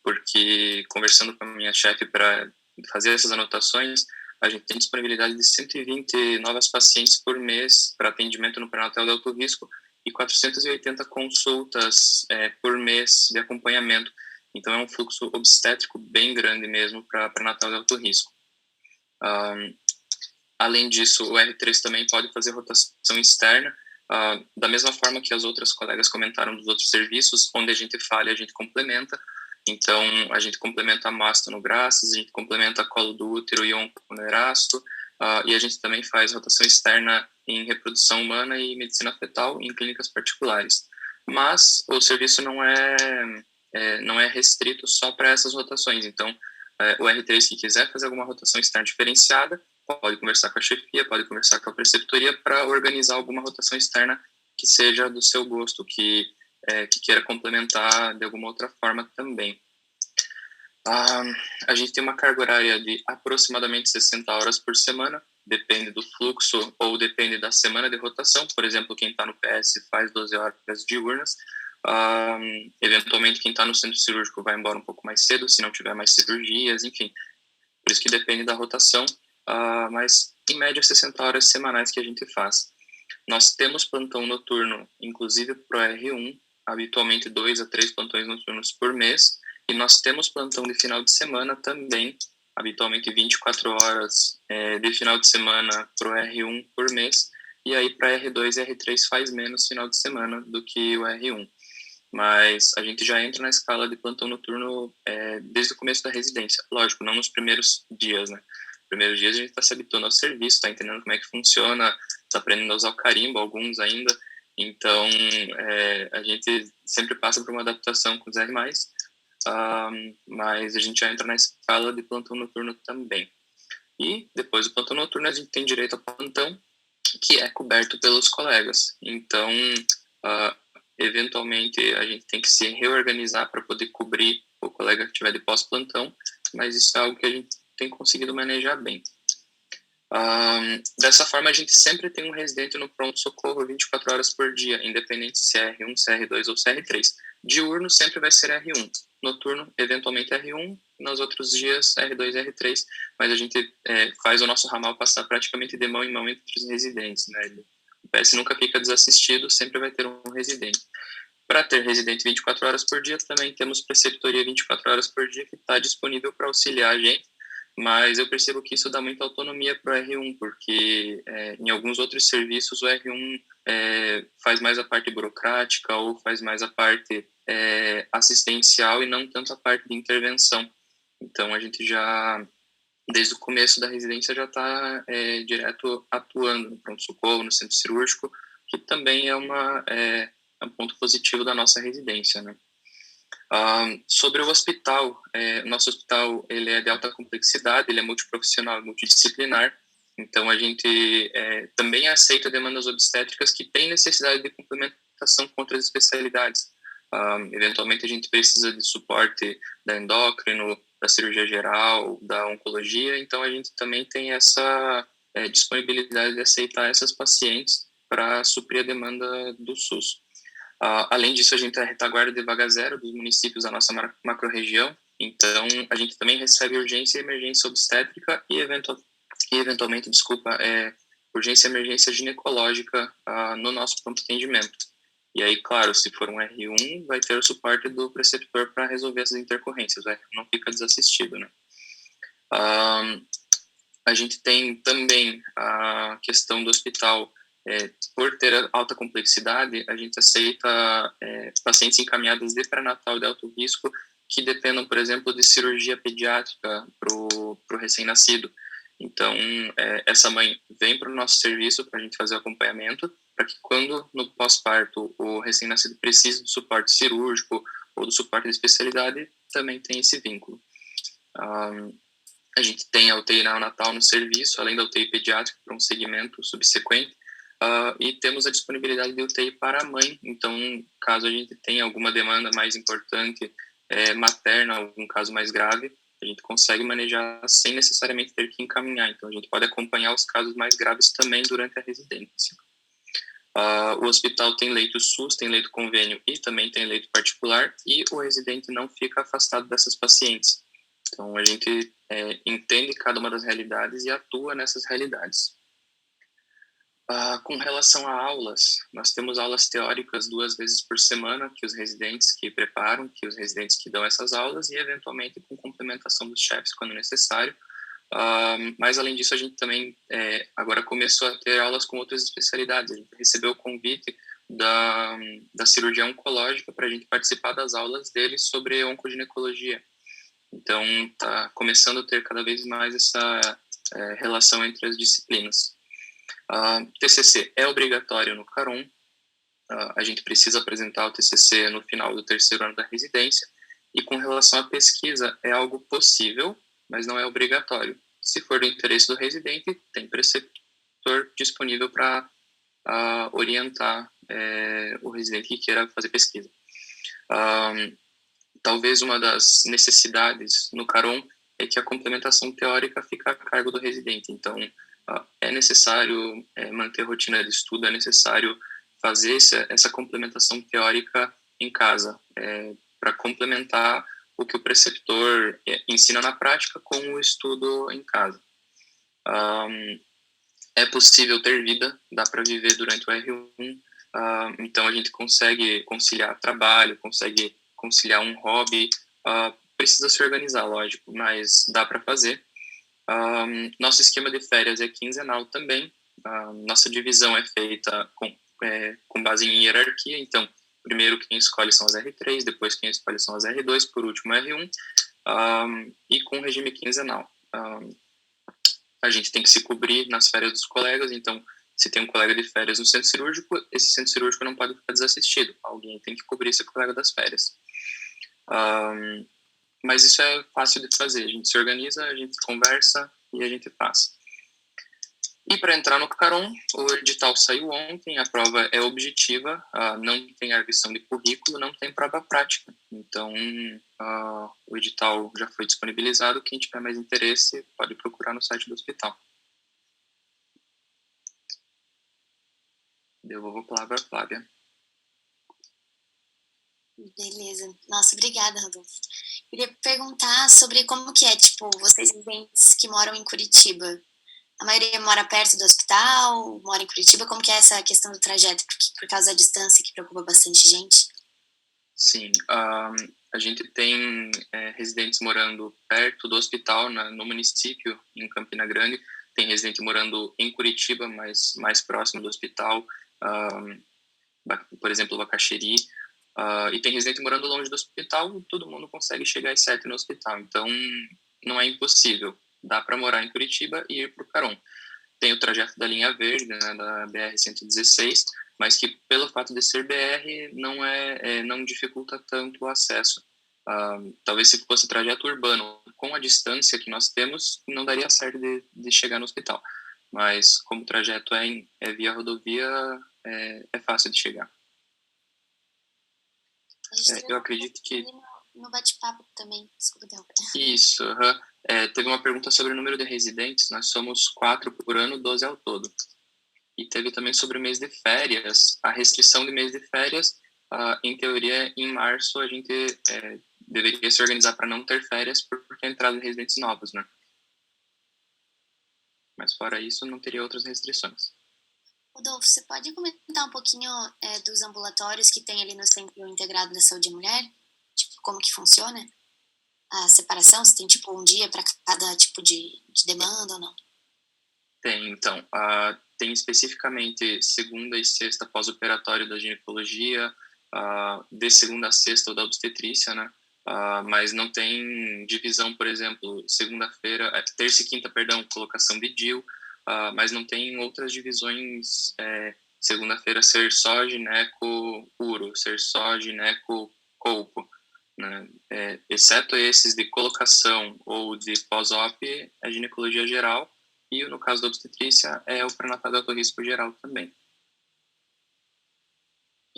porque conversando com a minha chefe para fazer essas anotações, a gente tem disponibilidade de 120 novas pacientes por mês para atendimento no pré-natal de alto risco e 480 consultas por mês de acompanhamento. Então, é um fluxo obstétrico bem grande mesmo para pré-natal de alto risco. Além disso, o R3 também pode fazer rotação externa, da mesma forma que as outras colegas comentaram dos outros serviços, onde a gente falha, a gente complementa. Então, a gente complementa a mastonograças, a gente complementa colo do útero e onco no erasto, e a gente também faz rotação externa em reprodução humana e medicina fetal em clínicas particulares. Mas o serviço não é restrito só para essas rotações. Então, o R3 que quiser fazer alguma rotação externa diferenciada, pode conversar com a chefia, pode conversar com a preceptoria para organizar alguma rotação externa que seja do seu gosto, que queira complementar de alguma outra forma também. A gente tem uma carga horária de aproximadamente 60 horas por semana, depende do fluxo ou depende da semana de rotação. Por exemplo, quem está no PS faz 12 horas diurnas. Eventualmente, quem está no centro cirúrgico vai embora um pouco mais cedo, se não tiver mais cirurgias, enfim. Por isso que depende da rotação, mas em média 60 horas semanais que a gente faz. Nós temos plantão noturno, inclusive para o R1, habitualmente 2 a 3 plantões noturnos por mês, e nós temos plantão de final de semana também, habitualmente 24 horas de final de semana para o R1 por mês, e aí para R2 e R3 faz menos final de semana do que o R1. mas a gente já entra na escala de plantão noturno desde o começo da residência. Lógico, não nos primeiros dias, né? Nos primeiros dias a gente está se habituando ao serviço, está entendendo como é que funciona, está aprendendo a usar o carimbo, alguns ainda. Então, a gente sempre passa por uma adaptação com os R+, mas a gente já entra na escala de plantão noturno também. E depois do plantão noturno a gente tem direito a plantão, que é coberto pelos colegas. Então, eventualmente a gente tem que se reorganizar para poder cobrir o colega que tiver de pós-plantão, mas isso é algo que a gente tem conseguido manejar bem. Dessa forma, a gente sempre tem um residente no pronto-socorro 24 horas por dia, independente se é R1, se é R2 ou se é R3. Diurno sempre vai ser R1, noturno, eventualmente R1, nos outros dias R2 e R3, mas a gente faz o nosso ramal passar praticamente de mão em mão entre os residentes, né? O PS nunca fica desassistido, sempre vai ter um residente. Para ter residente 24 horas por dia, também temos preceptoria 24 horas por dia, que está disponível para auxiliar a gente, mas eu percebo que isso dá muita autonomia para o R1, porque em alguns outros serviços o R1 faz mais a parte burocrática ou faz mais a parte assistencial e não tanto a parte de intervenção. Então, a gente já, desde o começo da residência, já está direto atuando no pronto-socorro, no centro cirúrgico, que também é um ponto positivo da nossa residência, né? Sobre o hospital, nosso hospital ele é de alta complexidade, ele é multiprofissional, multidisciplinar, então a gente também aceita demandas obstétricas que têm necessidade de complementação com outras especialidades. Eventualmente a gente precisa de suporte da endócrino, da cirurgia geral, da oncologia, então a gente também tem essa disponibilidade de aceitar essas pacientes para suprir a demanda do SUS. Além disso, a gente é a retaguarda de vaga zero dos municípios da nossa macro-região, então a gente também recebe urgência e emergência obstétrica e eventualmente, urgência e emergência ginecológica no nosso pronto atendimento. E aí, claro, se for um R1, vai ter o suporte do preceptor para resolver essas intercorrências, o R1 não fica desassistido, né? A gente tem também a questão do hospital, por ter alta complexidade, a gente aceita pacientes encaminhados de pré-natal de alto risco que dependam, por exemplo, de cirurgia pediátrica para o recém-nascido. Então, essa mãe vem para o nosso serviço para a gente fazer o acompanhamento, para que quando no pós-parto o recém-nascido precise do suporte cirúrgico ou do suporte de especialidade, também tem esse vínculo. A gente tem a UTI neonatal no serviço, além da UTI pediátrica para um segmento subsequente, e temos a disponibilidade de UTI para a mãe, então caso a gente tenha alguma demanda mais importante, materna, algum caso mais grave, a gente consegue manejar sem necessariamente ter que encaminhar, então a gente pode acompanhar os casos mais graves também durante a residência. O hospital tem leito SUS, tem leito convênio e também tem leito particular, e o residente não fica afastado dessas pacientes. Então, a gente entende cada uma das realidades e atua nessas realidades. Com relação a aulas, nós temos aulas teóricas 2 vezes por semana, que os residentes que preparam, que os residentes que dão essas aulas, e eventualmente com complementação dos chefes quando necessário. Mas, além disso, a gente também agora começou a ter aulas com outras especialidades. A gente recebeu o convite da cirurgia oncológica para a gente participar das aulas deles sobre oncoginecologia. Então, está começando a ter cada vez mais essa relação entre as disciplinas. TCC é obrigatório no Carom. A gente precisa apresentar o TCC no final do 3º ano da residência. E com relação à pesquisa, é algo possível, mas não é obrigatório. Se for do interesse do residente, tem preceptor disponível para orientar o residente que queira fazer pesquisa. Talvez uma das necessidades no Carom é que a complementação teórica fica a cargo do residente. Então, é necessário manter rotina de estudo, é necessário fazer essa complementação teórica em casa, para complementar o que o preceptor ensina na prática com o estudo em casa. É possível ter vida, dá para viver durante o R1, então a gente consegue conciliar trabalho, consegue conciliar um hobby, precisa se organizar, lógico, mas dá para fazer. Nosso esquema de férias é quinzenal também, nossa divisão é feita com base em hierarquia, então, primeiro quem escolhe são as R3, depois quem escolhe são as R2, por último R1, e com regime quinzenal. A gente tem que se cobrir nas férias dos colegas, então, se tem um colega de férias no centro cirúrgico, esse centro cirúrgico não pode ficar desassistido. Alguém tem que cobrir esse colega das férias. Mas isso é fácil de fazer. A gente se organiza, a gente conversa e a gente faz. E para entrar no Caron, o edital saiu ontem, a prova é objetiva, não tem arguição de currículo, não tem prova prática. Então, o edital já foi disponibilizado, quem tiver mais interesse pode procurar no site do hospital. Devolvo a palavra à Flávia. Beleza. Nossa, obrigada, Rodolfo. Queria perguntar sobre como que é, tipo, vocês residentes que moram em Curitiba. A maioria mora perto do hospital, mora em Curitiba. Como que é essa questão do trajeto? Por causa da distância que preocupa bastante gente. Sim, a gente tem residentes morando perto do hospital, no município, em Campina Grande. Tem residente morando em Curitiba, mas mais próximo do hospital, por exemplo, Bacaxeri. E tem residente morando longe do hospital, todo mundo consegue chegar às 7 no hospital. Então, não é impossível. Dá para morar em Curitiba e ir para o Caron. Tem o trajeto da linha verde, né, da BR-116, mas que pelo fato de ser BR não dificulta tanto o acesso. Talvez se fosse trajeto urbano, com a distância que nós temos, não daria certo de chegar no hospital. Mas como o trajeto é via rodovia, é fácil de chegar. Eu acredito que... No bate-papo também, desculpa interromper. Isso, teve uma pergunta sobre o número de residentes, nós somos 4 por ano, 12 ao todo. E teve também sobre o mês de férias, a restrição de mês de férias, em teoria, em março, a gente deveria se organizar para não ter férias porque a entrada de residentes novos, né? Mas fora isso, não teria outras restrições. Rodolfo, você pode comentar um pouquinho dos ambulatórios que tem ali no Centro Integrado da Saúde Mulher? Tipo, como que funciona a separação? Se tem, tipo, um dia para cada tipo de demanda ou não? Tem, então. Tem especificamente segunda e sexta pós-operatório da ginecologia, de segunda a sexta ou da obstetrícia, né? Mas não tem divisão, por exemplo, terça e quinta, colocação de DIU, mas não tem outras divisões, segunda-feira ser só gineco uro, ser só gineco colpo, né? Exceto esses de colocação ou de pós-op, é ginecologia geral, e no caso da obstetrícia é o pré-natal de alto risco geral também.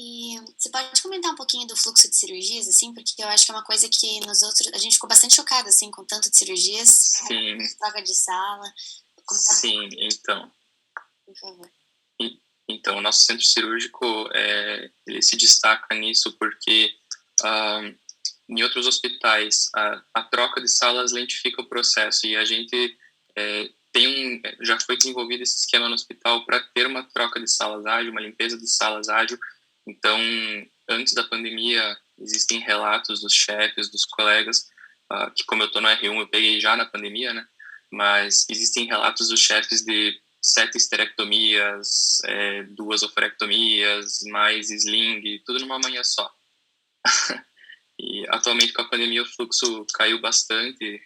E você pode comentar um pouquinho do fluxo de cirurgias, assim, porque eu acho que é uma coisa que a gente ficou bastante chocada, assim, com tanto de cirurgias. Sim. Troca de sala. Sim, então. Por favor. Então, o nosso centro cirúrgico, ele se destaca nisso porque em outros hospitais a troca de salas lentifica o processo e a gente já foi desenvolvido esse esquema no hospital para ter uma troca de salas ágil, uma limpeza de salas ágil. Então, antes da pandemia, existem relatos dos chefes, dos colegas, que como eu estou no R1, eu peguei já na pandemia, né? Mas existem relatos dos chefes de 7 esterectomias, 2 oforectomias, mais sling, tudo numa manhã só. E atualmente com a pandemia o fluxo caiu bastante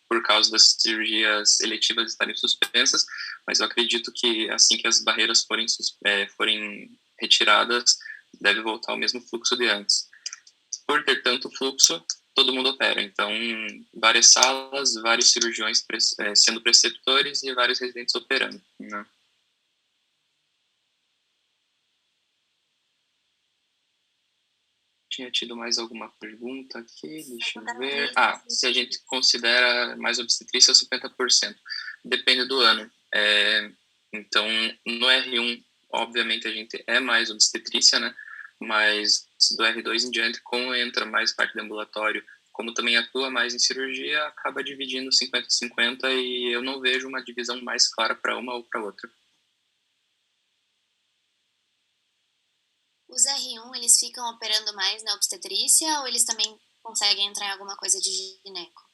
por causa das cirurgias eletivas estarem suspensas, mas eu acredito que assim que as barreiras forem retiradas, deve voltar ao mesmo fluxo de antes. Por ter tanto fluxo, todo mundo opera. Então, várias salas, vários cirurgiões sendo preceptores e vários residentes operando, né? Tinha tido mais alguma pergunta aqui? Deixa eu ver. Se a gente considera mais obstetrícia 50%. Depende do ano. Então, no R1, obviamente, a gente é mais obstetrícia, né? Mas do R2 em diante, como entra mais parte do ambulatório, como também atua mais em cirurgia, acaba dividindo 50-50 e eu não vejo uma divisão mais clara para uma ou para outra. Os R1, eles ficam operando mais na obstetrícia ou eles também conseguem entrar em alguma coisa de gineco?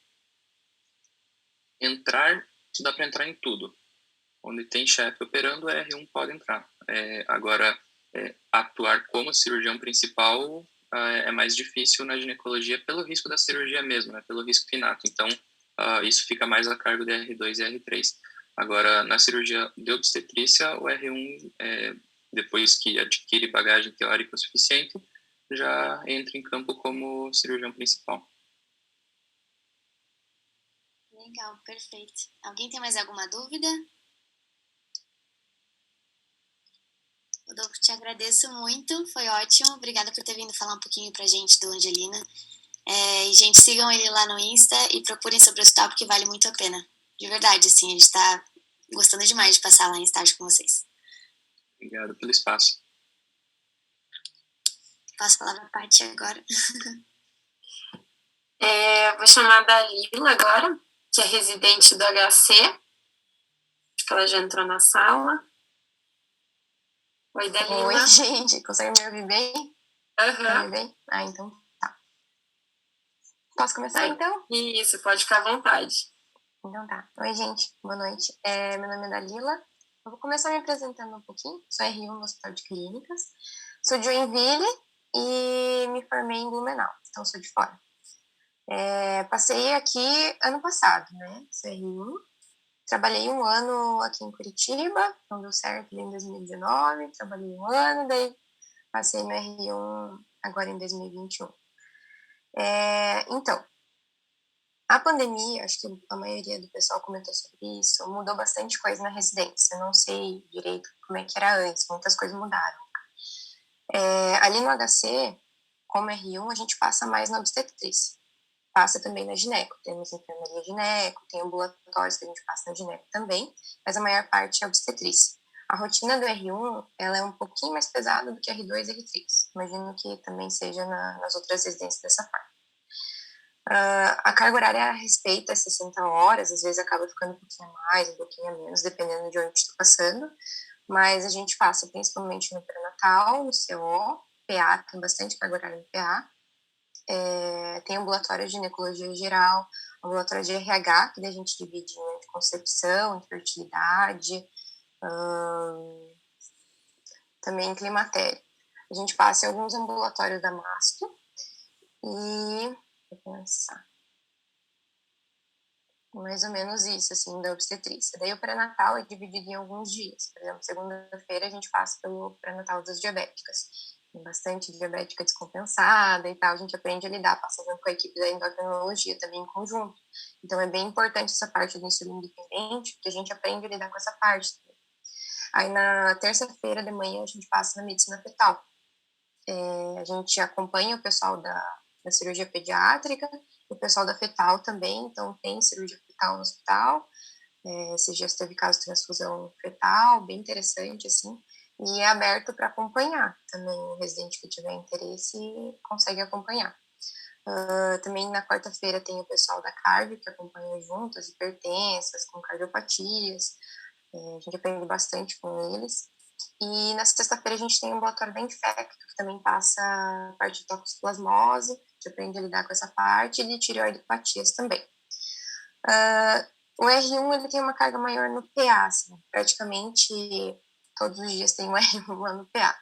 Dá para entrar em tudo. Onde tem chefe operando, o R1 pode entrar. Agora, atuar como cirurgião principal é mais difícil na ginecologia pelo risco da cirurgia mesmo, né, pelo risco inato. Então, isso fica mais a cargo de R2 e R3. Agora, na cirurgia de obstetrícia, o R1, depois que adquire bagagem teórica o suficiente, já entra em campo como cirurgião principal. Legal, perfeito. Alguém tem mais alguma dúvida? Rodolfo, te agradeço muito, foi ótimo. Obrigada por ter vindo falar um pouquinho pra gente do Angelina. E, gente, sigam ele lá no Insta e procurem sobre o hospital, porque vale muito a pena. De verdade, assim, a gente tá gostando demais de passar lá em estágio com vocês. Obrigado pelo espaço. Passo a palavra à Paty agora. Vou chamar a Dalila agora, que é residente do HC. Acho que ela já entrou na sala. Oi, Dalila. Oi, gente. Consegue me ouvir bem? Aham. Me ouvir bem? Então tá. Posso começar, então? Isso, pode ficar à vontade. Então tá. Oi, gente. Boa noite. Meu nome é Dalila. Eu vou começar me apresentando um pouquinho. Sou R1 no Hospital de Clínicas. Sou de Joinville e me formei em Blumenau. Então, sou de fora. Passei aqui ano passado, né? Sou R1. Trabalhei um ano aqui em Curitiba. Não deu certo em 2019. Trabalhei um ano, daí passei no R1 agora em 2021. Então, a pandemia, acho que a maioria do pessoal comentou sobre isso, mudou bastante coisa na residência. Eu não sei direito como é que era antes, muitas coisas mudaram. Ali no HC, como R1, a gente passa mais na obstetrícia. Passa também na gineco, temos enfermaria gineco, tem ambulatórios que a gente passa na gineco também, mas a maior parte é obstetrícia. A rotina do R1, ela é um pouquinho mais pesada do que R2 e R3. Imagino que também seja nas outras residências dessa parte. A carga horária respeita 60 horas, às vezes acaba ficando um pouquinho a mais, um pouquinho a menos, dependendo de onde está passando, mas a gente passa principalmente no pré-natal, no CO, PA, tem bastante carga horária no PA, tem ambulatório de ginecologia geral, ambulatório de RH, que a gente divide em anticoncepção, infertilidade, também em climatério. A gente passa em alguns ambulatórios da Masto e... Vou pensar. Mais ou menos isso, assim, da obstetrícia. Daí o pré-natal é dividido em alguns dias. Por exemplo, segunda-feira a gente passa pelo pré-natal das diabéticas. Tem bastante diabética descompensada e tal. A gente aprende a lidar, passa junto com a equipe da endocrinologia também em conjunto. Então é bem importante essa parte do insulina independente, porque a gente aprende a lidar com essa parte. Aí na terça-feira de manhã a gente passa na medicina fetal. A gente acompanha o pessoal da cirurgia pediátrica, o pessoal da fetal também, então tem cirurgia fetal no hospital, esses dias teve caso de transfusão fetal, bem interessante, assim, e é aberto para acompanhar também, o residente que tiver interesse consegue acompanhar. Também na quarta-feira tem o pessoal da cardio, que acompanha junto, as hipertensas, com cardiopatias, a gente aprende bastante com eles. E na sexta-feira a gente tem o ambulatório da Infecto, que também passa a parte de toxoplasmose, a gente aprende a lidar com essa parte, e de tireoidopatias também. O R1 ele tem uma carga maior no PA, assim, praticamente todos os dias tem um R1 lá no PA.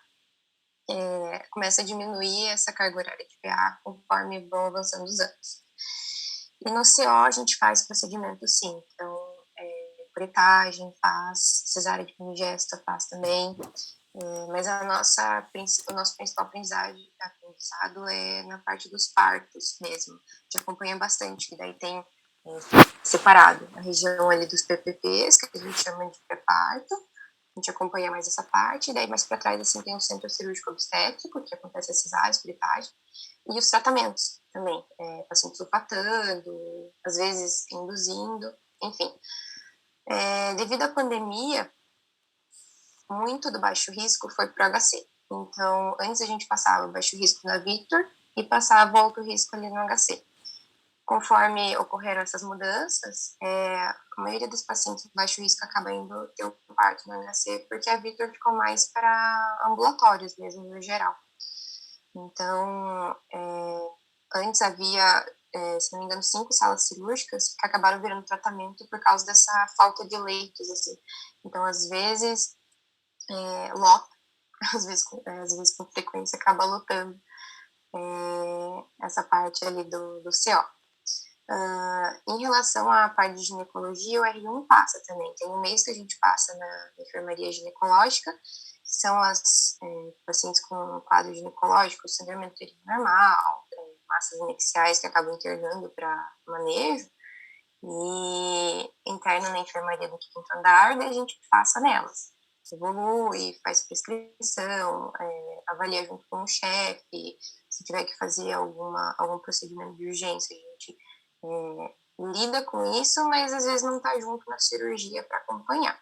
Começa a diminuir essa carga horária de PA conforme vão avançando os anos. E no CO a gente faz procedimento sim, então curetagem faz, cesárea de primigesta faz também, mas o nosso principal aprendizado é na parte dos partos mesmo. A gente acompanha bastante, que daí tem separado a região ali dos PPPs, que a gente chama de pré-parto, a gente acompanha mais essa parte, e daí mais para trás assim, tem o centro cirúrgico obstétrico, que acontece a cesárea, curetagem, e os tratamentos também, paciente sulfatando, às vezes induzindo, enfim. Devido à pandemia, muito do baixo risco foi para o HC. Então, antes a gente passava baixo risco na Victor e passava alto risco ali no HC. Conforme ocorreram essas mudanças, a maioria dos pacientes de baixo risco acaba indo ter o parto no HC, porque a Victor ficou mais para ambulatórios mesmo, no geral. Então, antes havia, se não me engano, 5 salas cirúrgicas que acabaram virando tratamento por causa dessa falta de leitos, assim. Então, às vezes, lota às vezes com frequência acaba lotando essa parte ali do CO. Em relação à parte de ginecologia, o R1 passa também. Tem um mês que a gente passa na enfermaria ginecológica, que são as pacientes com quadro ginecológico, sangramento uterino normal, massas anexiais que acabam internando para manejo, e interna na enfermaria do quinto andar, daí a gente passa nelas. Evolui, faz prescrição, avalia junto com o chefe, se tiver que fazer algum procedimento de urgência, a gente lida com isso, mas às vezes não está junto na cirurgia para acompanhar.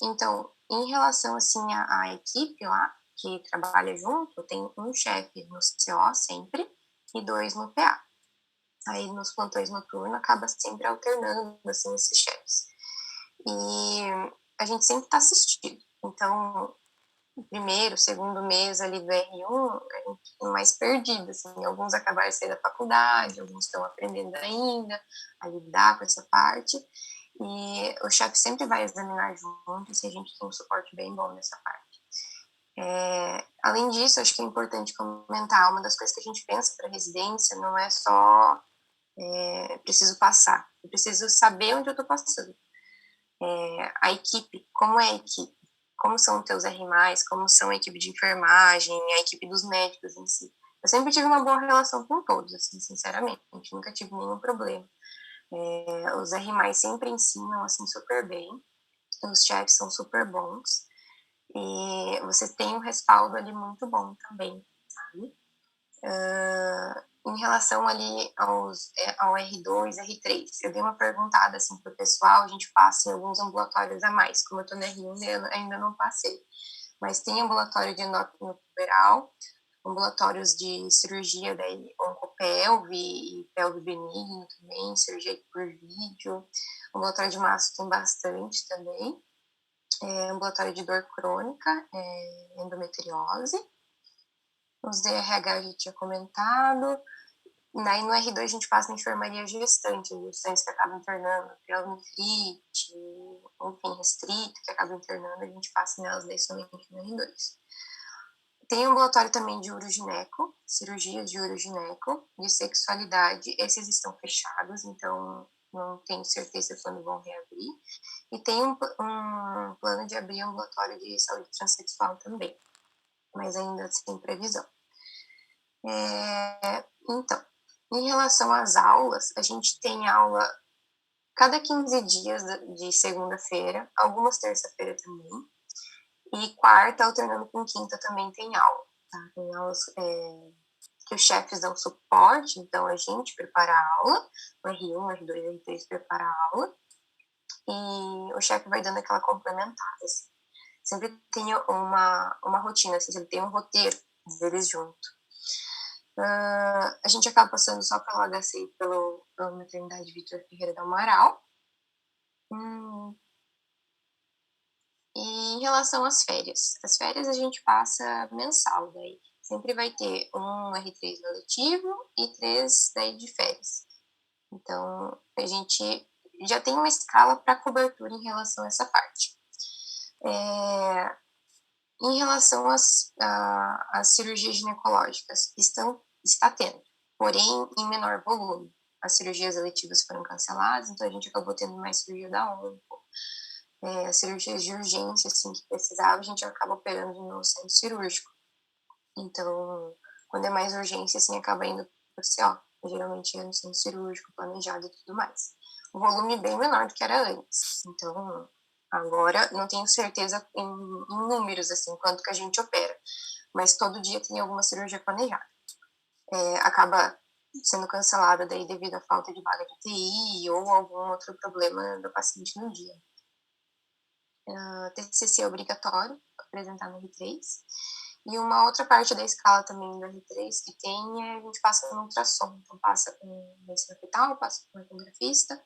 Então, em relação assim à equipe lá, que trabalha junto, tem um chefe no CO sempre e 2 no PA. Aí nos plantões noturnos acaba sempre alternando assim, esses chefes. E a gente sempre está assistindo. Então, o primeiro, segundo mês ali do R1, a gente é mais perdido, assim. Alguns acabaram de sair da faculdade, alguns estão aprendendo ainda a lidar com essa parte. E o chefe sempre vai examinar junto, e a gente tem um suporte bem bom nessa parte. Além disso, acho que é importante comentar, uma das coisas que a gente pensa para residência não é só preciso passar, eu preciso saber onde eu estou passando. A equipe, como é a equipe? Como são os teus R+, como são a equipe de enfermagem, a equipe dos médicos em si. Eu sempre tive uma boa relação com todos, assim, sinceramente, nunca tive nenhum problema. Os R+, sempre ensinam, assim, super bem, os chefes são super bons, e você tem um respaldo ali muito bom também, sabe? Em relação ali ao R2, R3, eu dei uma perguntada assim pro pessoal, a gente passa em alguns ambulatórios a mais, como eu tô no R1 eu ainda não passei, mas tem ambulatório de endócrino puberal, ambulatórios de cirurgia daí oncopelve e pelve benigno também, cirurgia por vídeo, ambulatório de mastro tem bastante também, ambulatório de dor crônica, endometriose, os DRH a gente tinha comentado. Daí no R2 a gente passa na enfermaria gestantes que acabam internando, pielonefrite, enfim, restrito, que acabam internando, a gente passa nelas daí somente no R2. Tem ambulatório também de urogineco, cirurgias de urogineco, de sexualidade, esses estão fechados, então não tenho certeza quando vão reabrir. E tem um plano de abrir ambulatório de saúde transexual também, mas ainda sem previsão. Então, em relação às aulas, a gente tem aula cada 15 dias de segunda-feira, algumas terça-feira também, e quarta, alternando com quinta, também tem aula. Tá? Tem aulas que os chefes dão suporte, então a gente prepara a aula, o R1, R2, R3 prepara a aula, e o chefe vai dando aquela complementada, assim. Sempre tem uma rotina, assim, sempre tem um roteiro deles junto. A gente acaba passando só pelo HC e pela maternidade Vitor Ferreira do Amaral. E em relação às férias, as férias a gente passa mensal, daí sempre vai ter um R3 no letivo e 3 daí de férias. Então, a gente já tem uma escala para cobertura em relação a essa parte. Em relação às cirurgias ginecológicas, está tendo, porém em menor volume. As cirurgias eletivas foram canceladas, então a gente acabou tendo mais cirurgia da onco. As cirurgias de urgência, assim, que precisava, a gente acaba operando no centro cirúrgico. Então, quando é mais urgência, assim, acaba indo para o CO. Geralmente é no centro cirúrgico, planejado e tudo mais. O volume bem menor do que era antes. Então, agora, não tenho certeza em números, assim, quanto que a gente opera. Mas todo dia tem alguma cirurgia planejada. Acaba sendo cancelada daí devido à falta de vaga de UTI ou algum outro problema do paciente no dia. TCC é obrigatório apresentar no R3. E uma outra parte da escala também do R3 que tem a gente passa no ultrassom. Então, passa com medicina fetal, passa com ecografista,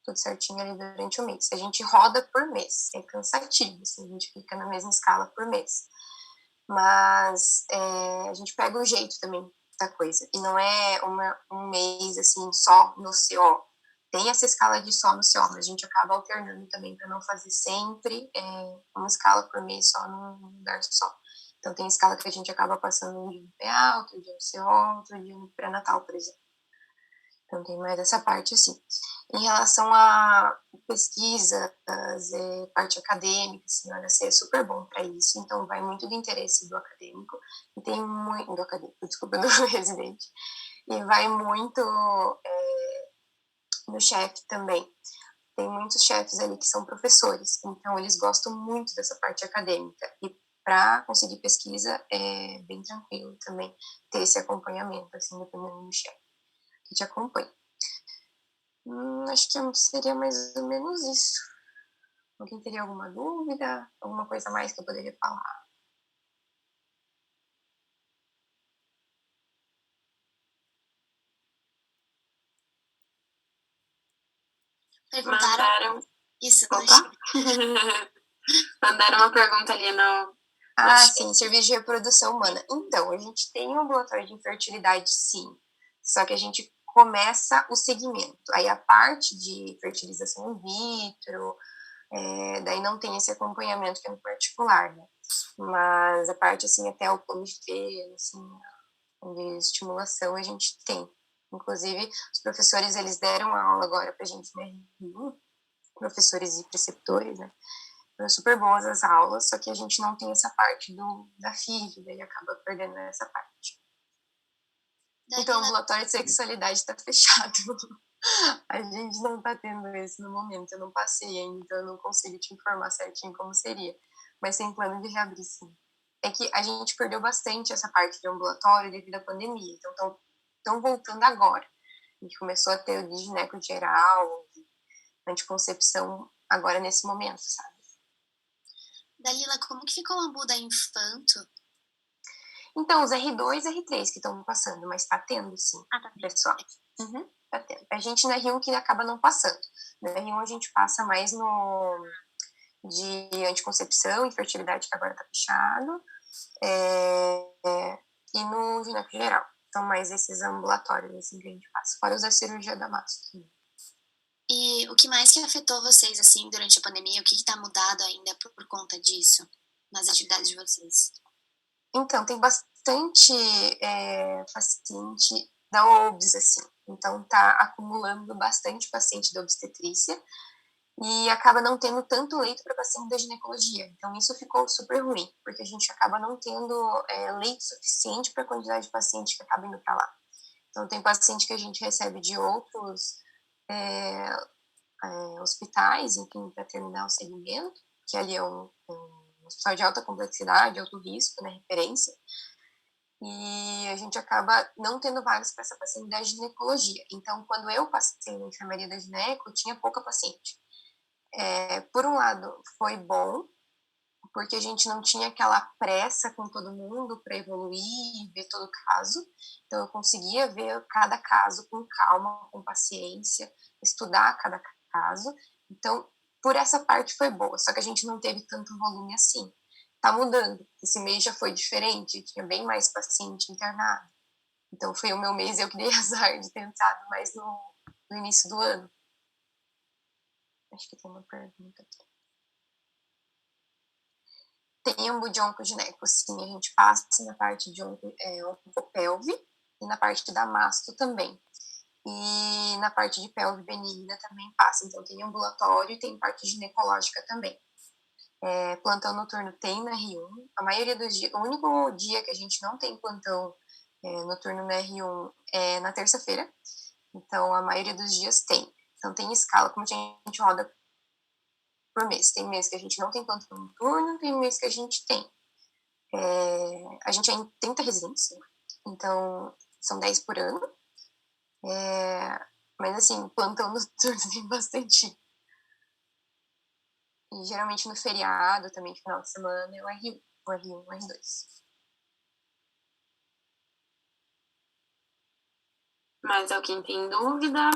tudo certinho ali durante o mês. A gente roda por mês, é cansativo, assim, a gente fica na mesma escala por mês. Mas a gente pega o jeito também da coisa. E não é um mês, assim, só no CO. tem essa escala de só no CO, mas a gente acaba alternando também para não fazer sempre uma escala por mês só num lugar só. Então, tem escala que a gente acaba passando um dia no PA, outro dia no CO, outro dia no pré-natal, por exemplo. Então, tem mais essa parte, assim. Em relação a pesquisas, parte acadêmica, assim, o HC é super bom para isso, então vai muito do interesse do acadêmico, e tem muito, do acadêmico, desculpa, do residente, e vai muito do chefe também. Tem muitos chefes ali que são professores, então eles gostam muito dessa parte acadêmica, e para conseguir pesquisa é bem tranquilo também ter esse acompanhamento, assim, dependendo do chefe que te acompanha. Acho que seria mais ou menos isso. Alguém teria alguma dúvida? Alguma coisa mais que eu poderia falar? Perguntaram. Isso, Opa. Mandaram uma pergunta ali no. Sim, serviço de reprodução humana. Então, a gente tem um ambulatório de infertilidade, sim. Só que a gente começa o segmento. Aí a parte de fertilização in vitro, daí não tem esse acompanhamento que é no particular, né? Mas a parte, assim, até o plano de treino, assim, de estimulação, a gente tem. Inclusive, os professores, eles deram aula agora pra gente na RU, professores e preceptores, né? Foram super boas as aulas, só que a gente não tem essa parte da FIV, daí acaba perdendo essa parte. Então, o ambulatório de sexualidade está fechado. A gente não está tendo isso no momento, eu não passei ainda, então eu não consigo te informar certinho como seria. Mas tem plano de reabrir, sim. É que a gente perdeu bastante essa parte de ambulatório devido à pandemia, então estão voltando agora. A gente começou a ter o de gineco geral, anticoncepção agora nesse momento, sabe? Dalila, como que ficou o ambu da Infanto? Então, os R2 e R3 que estão passando, mas tá tendo, sim, Tá pessoal. Tá tendo. A gente na R1 que acaba não passando. Na R1 a gente passa mais no de anticoncepção e fertilidade, que agora tá fechado, e no gineco geral. Então, mais esses ambulatórios assim, que a gente passa, fora os da cirurgia da mastro. E o que mais que afetou vocês, assim, durante a pandemia? O que tá mudado ainda por conta disso, nas atividades de vocês? Então, tem bastante paciente da OBS, assim. Então, tá acumulando bastante paciente da obstetrícia e acaba não tendo tanto leito para paciente da ginecologia. Então, isso ficou super ruim, porque a gente acaba não tendo leito suficiente para a quantidade de paciente que acaba indo para lá. Então, tem paciente que a gente recebe de outros hospitais, enfim, para terminar o segmento, que ali é um hospital de alta complexidade, alto risco, né, referência, e a gente acaba não tendo vagas para essa paciente da ginecologia. Então, quando eu passei na enfermaria da gineco, tinha pouca paciente. Por um lado, foi bom, porque a gente não tinha aquela pressa com todo mundo para evoluir e ver todo caso. Então, eu conseguia ver cada caso com calma, com paciência, estudar cada caso. Então, por essa parte foi boa, só que a gente não teve tanto volume assim. Tá mudando. Esse mês já foi diferente, tinha bem mais paciente internado. Então, foi o meu mês, eu que dei azar de ter entrado mais no início do ano. Acho que tem uma pergunta aqui. Tem ambu de oncogineco, sim, a gente passa na parte de oncopelve e na parte da masto também. E na parte de pelve benigna também passa. Então, tem ambulatório e tem parte ginecológica também. Plantão noturno tem na R1. A maioria dos dias, o único dia que a gente não tem plantão noturno na R1 é na terça-feira. Então, a maioria dos dias tem. Então, tem escala, como a gente roda por mês. Tem mês que a gente não tem plantão noturno, tem mês que a gente tem. A gente é em 30 residentes, então são 10 por ano. Mas, assim, plantão noturno tem bastante. E, geralmente, no feriado, também, final de semana, é o R1, o R2. Mais alguém tem dúvida?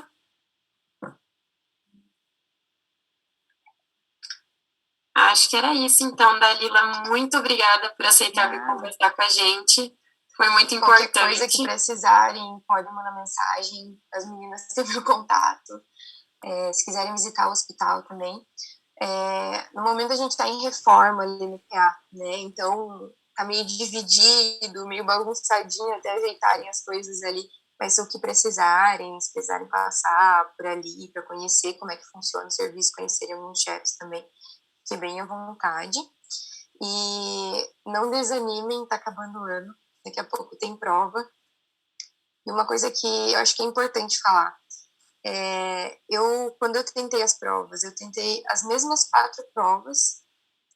Acho que era isso, então, Dalila. Muito obrigada por aceitar vir conversar com a gente. Foi muito importante. Qualquer coisa que precisarem, podem mandar mensagem. As meninas têm meu contato. se quiserem visitar o hospital também. No momento a gente está em reforma ali no PA, né? Então tá meio dividido, meio bagunçadinho até ajeitarem as coisas ali. Mas se o que precisarem, se precisarem passar por ali para conhecer como é que funciona o serviço, conhecerem alguns chefes também, que bem à vontade. E não desanimem, tá acabando o ano, daqui a pouco tem prova. E uma coisa que eu acho que é importante falar, quando eu tentei as provas, eu tentei as mesmas 4 provas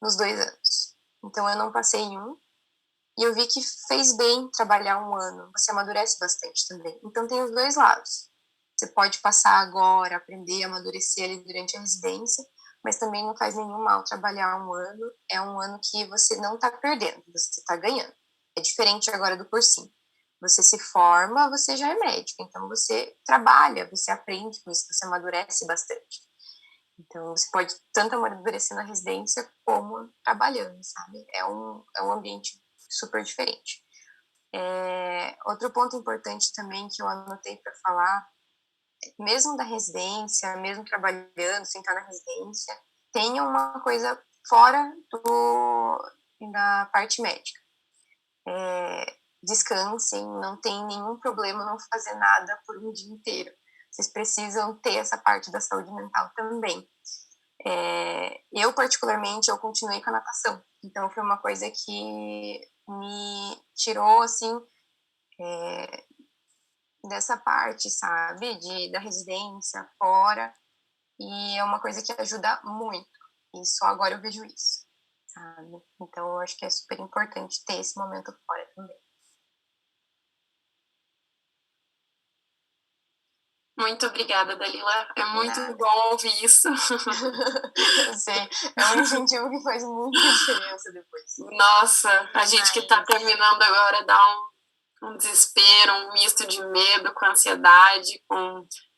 nos 2 anos. Então eu não passei em um, e eu vi que fez bem trabalhar um ano, você amadurece bastante também. Então tem os 2 lados. Você pode passar agora, aprender, amadurecer ali durante a residência, mas também não faz nenhum mal trabalhar um ano. É um ano que você não está perdendo, você está ganhando. É diferente agora do cursinho. Você se forma, você já é médico, então você trabalha, você aprende com isso, você amadurece bastante. Então você pode tanto amadurecer na residência como trabalhando, sabe? É um ambiente super diferente. Outro ponto importante também que eu anotei para falar, mesmo da residência, mesmo trabalhando, sem estar na residência, tenha uma coisa fora da parte médica. Descansem, não tem nenhum problema não fazer nada por um dia inteiro. Vocês precisam ter essa parte da saúde mental também. Eu, particularmente, eu continuei com a natação. Então, foi uma coisa que me tirou, assim, dessa parte, sabe? Da residência, fora. E é uma coisa que ajuda muito. E só agora eu vejo isso, sabe? Então, eu acho que é super importante ter esse momento fora também. Muito obrigada, Dalila. É muito bom ouvir isso. Eu sei. É um incentivo que faz muita diferença depois. Nossa, a gente que tá terminando agora dá um desespero, um misto de medo com ansiedade,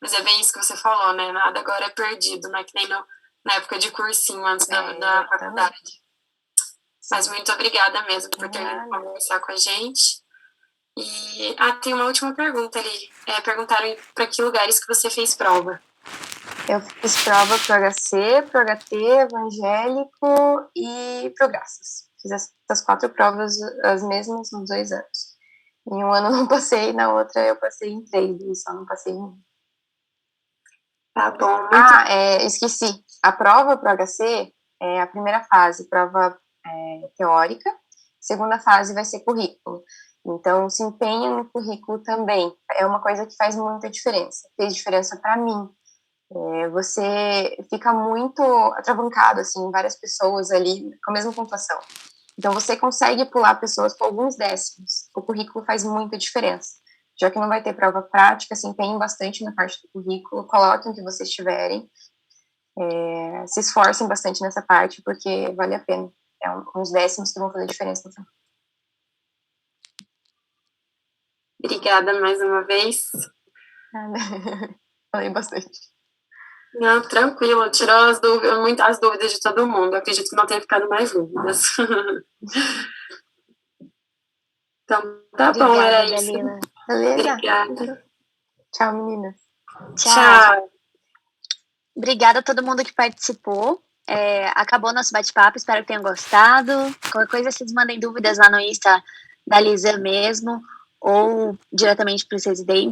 mas é bem isso que você falou, né? Nada agora é perdido, não é que nem na época de cursinho antes da faculdade. Mas muito obrigada mesmo por ter vindo conversar com a gente. E tem uma última pergunta ali. Perguntaram para que lugares que você fez prova. Eu fiz prova pro HC, pro HT, evangélico e pro Graças. Fiz essas 4 provas, as mesmas nos 2 anos. Em um ano eu não passei, na outra eu passei em 3, e só não passei em 1. Tá bom. Esqueci. A prova pro HC é a primeira fase, prova teórica. Segunda fase vai ser currículo. Então, se empenha no currículo também. É uma coisa que faz muita diferença. Fez diferença para mim. Você fica muito atravancado, assim, várias pessoas ali com a mesma pontuação. Então, você consegue pular pessoas com alguns décimos. O currículo faz muita diferença. Já que não vai ter prova prática, se empenhem bastante na parte do currículo, coloquem o que vocês tiverem, se esforcem bastante nessa parte, porque vale a pena. Uns décimos que vão fazer diferença no final. Obrigada mais uma vez. Falei bastante. Não, tranquilo, tirou muitas dúvidas de todo mundo. Eu acredito que não tenha ficado mais dúvidas. Então, tá bom, era isso. Dalila. Beleza? Obrigada. Tchau, meninas. Tchau. Obrigada a todo mundo que participou. Acabou nosso bate-papo, espero que tenham gostado. Qualquer coisa, vocês mandem dúvidas lá no Insta da Lisa mesmo, ou diretamente para os residentes.